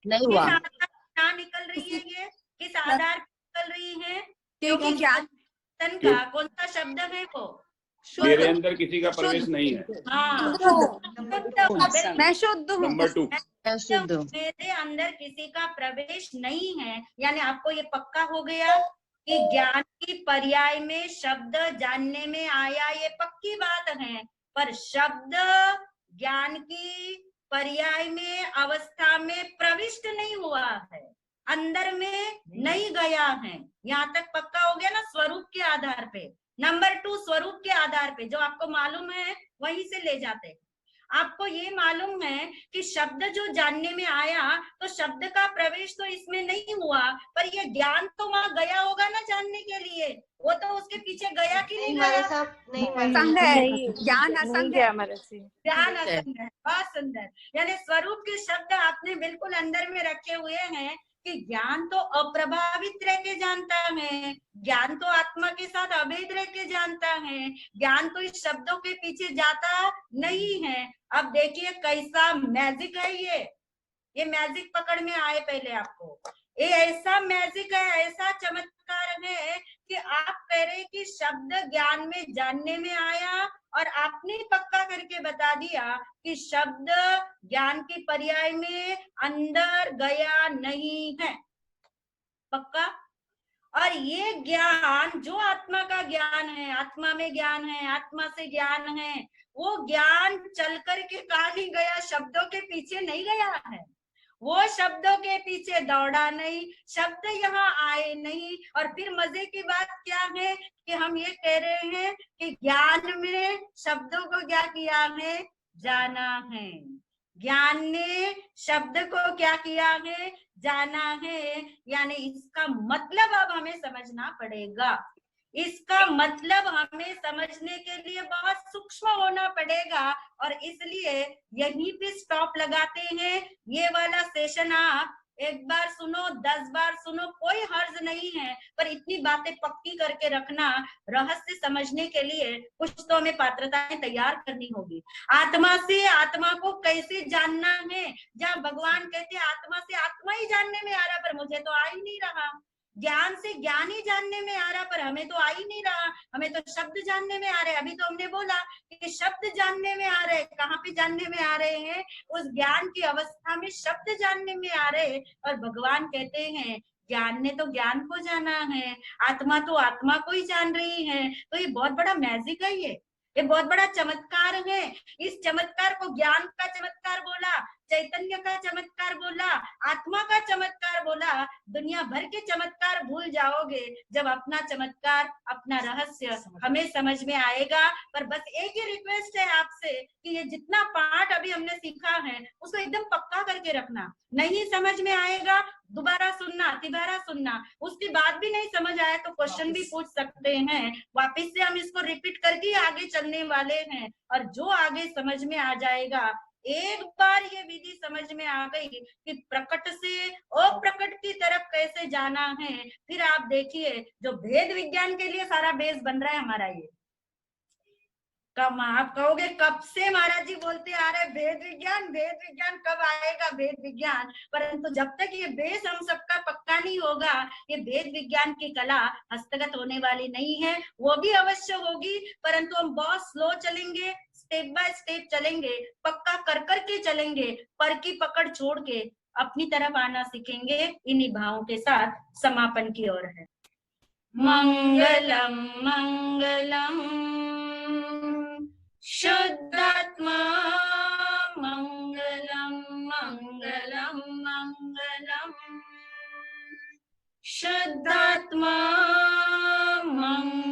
Speaker 11: नहीं हुआ।
Speaker 1: क्या निकल रही है ये, किस आधार पर निकल रही है?
Speaker 8: क्योंकि ज्ञान
Speaker 1: का कौन सा शब्द है वो?
Speaker 11: मेरे अंदर किसी का प्रवेश नहीं है।
Speaker 1: हाँ,
Speaker 8: मैं शुद्ध हूँ।
Speaker 11: नंबर 2,
Speaker 1: मेरे अंदर किसी का प्रवेश नहीं है, यानी आपको ये पक्का हो गया कि ज्ञान की पर्याय में शब्द जानने में आया, ये पक्की बात है। पर शब्द ज्ञान की पर्याय में अवस्था में प्रविष्ट नहीं हुआ है, अंदर में नहीं गया है। यहाँ तक पक्का हो गया ना, स्वरूप के आधार पे। नंबर 2, स्वरूप के आधार पे जो आपको मालूम है वहीं से ले जाते हैं। आपको ये मालूम है कि शब्द जो जानने में आया, तो शब्द का प्रवेश तो इसमें नहीं हुआ, पर ये ज्ञान तो वहां गया होगा ना जानने के लिए। वो तो उसके पीछे गया कि नहीं गया?
Speaker 8: ज्ञान असंग है,
Speaker 1: ज्ञान असंग है। बहुत सुंदर। यानी स्वरूप के शब्द आपने बिल्कुल अंदर में रखे हुए हैं कि ज्ञान तो अप्रभावित रह के जानता है, ज्ञान तो आत्मा के साथ अभेद रह के जानता है, ज्ञान तो इस शब्दों के पीछे जाता नहीं है। अब देखिए कैसा मैजिक है ये मैजिक पकड़ में आए पहले आपको। ये ऐसा मैजिक है, ऐसा चमत्कार है कि आप कह रहे कि शब्द ज्ञान में जानने में आया, और आपने पक्का करके बता दिया कि शब्द ज्ञान की पर्याय में अंदर गया नहीं है। पक्का? और ये ज्ञान जो आत्मा का ज्ञान है, आत्मा में ज्ञान है, आत्मा से ज्ञान है, वो ज्ञान चल करके कहाँ नहीं गया, शब्दों के पीछे नहीं गया है। वो शब्दों के पीछे दौड़ा नहीं, शब्द यहाँ आए नहीं। और फिर मजे की बात क्या है कि हम ये कह रहे हैं कि ज्ञान में शब्दों को क्या किया है, जाना है। ज्ञान ने शब्द को क्या किया है, जाना है। यानी इसका मतलब अब हमें समझना पड़ेगा, इसका मतलब हमें समझने के लिए बहुत सूक्ष्म होना पड़ेगा। और इसलिए यहीं पे स्टॉप लगाते हैं। ये वाला सेशन आप एक बार सुनो, 10 बार सुनो, कोई हर्ज नहीं है, पर इतनी बातें पक्की करके रखना, रहस्य समझने के लिए कुछ तो हमें पात्रताएं तैयार करनी होगी। आत्मा से आत्मा को कैसे जानना है, जहाँ भगवान कहते हैं आत्मा से आत्मा ही जानने में आ रहा, पर मुझे तो आ ही नहीं रहा। ज्ञान से ज्ञान ही जानने में आ रहा, पर हमें तो आ ही नहीं रहा, हमें तो शब्द जानने में आ रहे। अभी तो हमने बोला कि शब्द जानने में आ रहे, कहाँ पे जानने में आ रहे हैं, उस ज्ञान की अवस्था में शब्द जानने में आ रहे। और भगवान कहते हैं ज्ञान ने तो ज्ञान को जाना है, आत्मा तो आत्मा को ही जान रही है। तो ये बहुत बड़ा मैजिक है, ये बहुत बड़ा चमत्कार है। इस चमत्कार को ज्ञान का चमत्कार बोला, चैतन्य का चमत्कार बोला, आत्मा का चमत्कार बोला। दुनिया भर के चमत्कार भूल जाओगे जब अपना चमत्कार, अपना रहस्य हमें समझ में आएगा। पर बस एक ही रिक्वेस्ट है आपसे कि ये जितना पाठ अभी हमने सीखा है उसको एकदम पक्का करके रखना। नहीं समझ में आएगा दोबारा सुनना, तिबारा सुनना, उसके बाद भी नहीं समझ आया तो क्वेश्चन भी पूछ सकते हैं। वापिस से हम इसको रिपीट करके आगे चलने वाले हैं। और जो आगे समझ में आ जाएगा, एक बार ये विधि समझ में आ गई कि प्रकट से अप्रकट की तरफ कैसे जाना है, फिर आप देखिए जो भेद विज्ञान के लिए सारा बेस बन रहा है हमारा, ये कब आप कहोगे कब से महाराज जी बोलते आ रहे भेद विज्ञान कब आएगा भेद विज्ञान, परंतु जब तक ये बेस हम सबका पक्का नहीं होगा, ये भेद विज्ञान की कला हस्तगत होने वाली नहीं है। वो भी अवश्य होगी, परंतु हम बहुत स्लो चलेंगे, स्टेप बाय स्टेप चलेंगे, पक्का कर करके चलेंगे, पर की पकड़ छोड़ के अपनी तरफ आना सीखेंगे। इन्हीं भावों के साथ समापन की ओर है। मंगलम मंगलम शुद्धात्मा मंगलम मंगलम मंगलम शुद्धात्मा मंगलम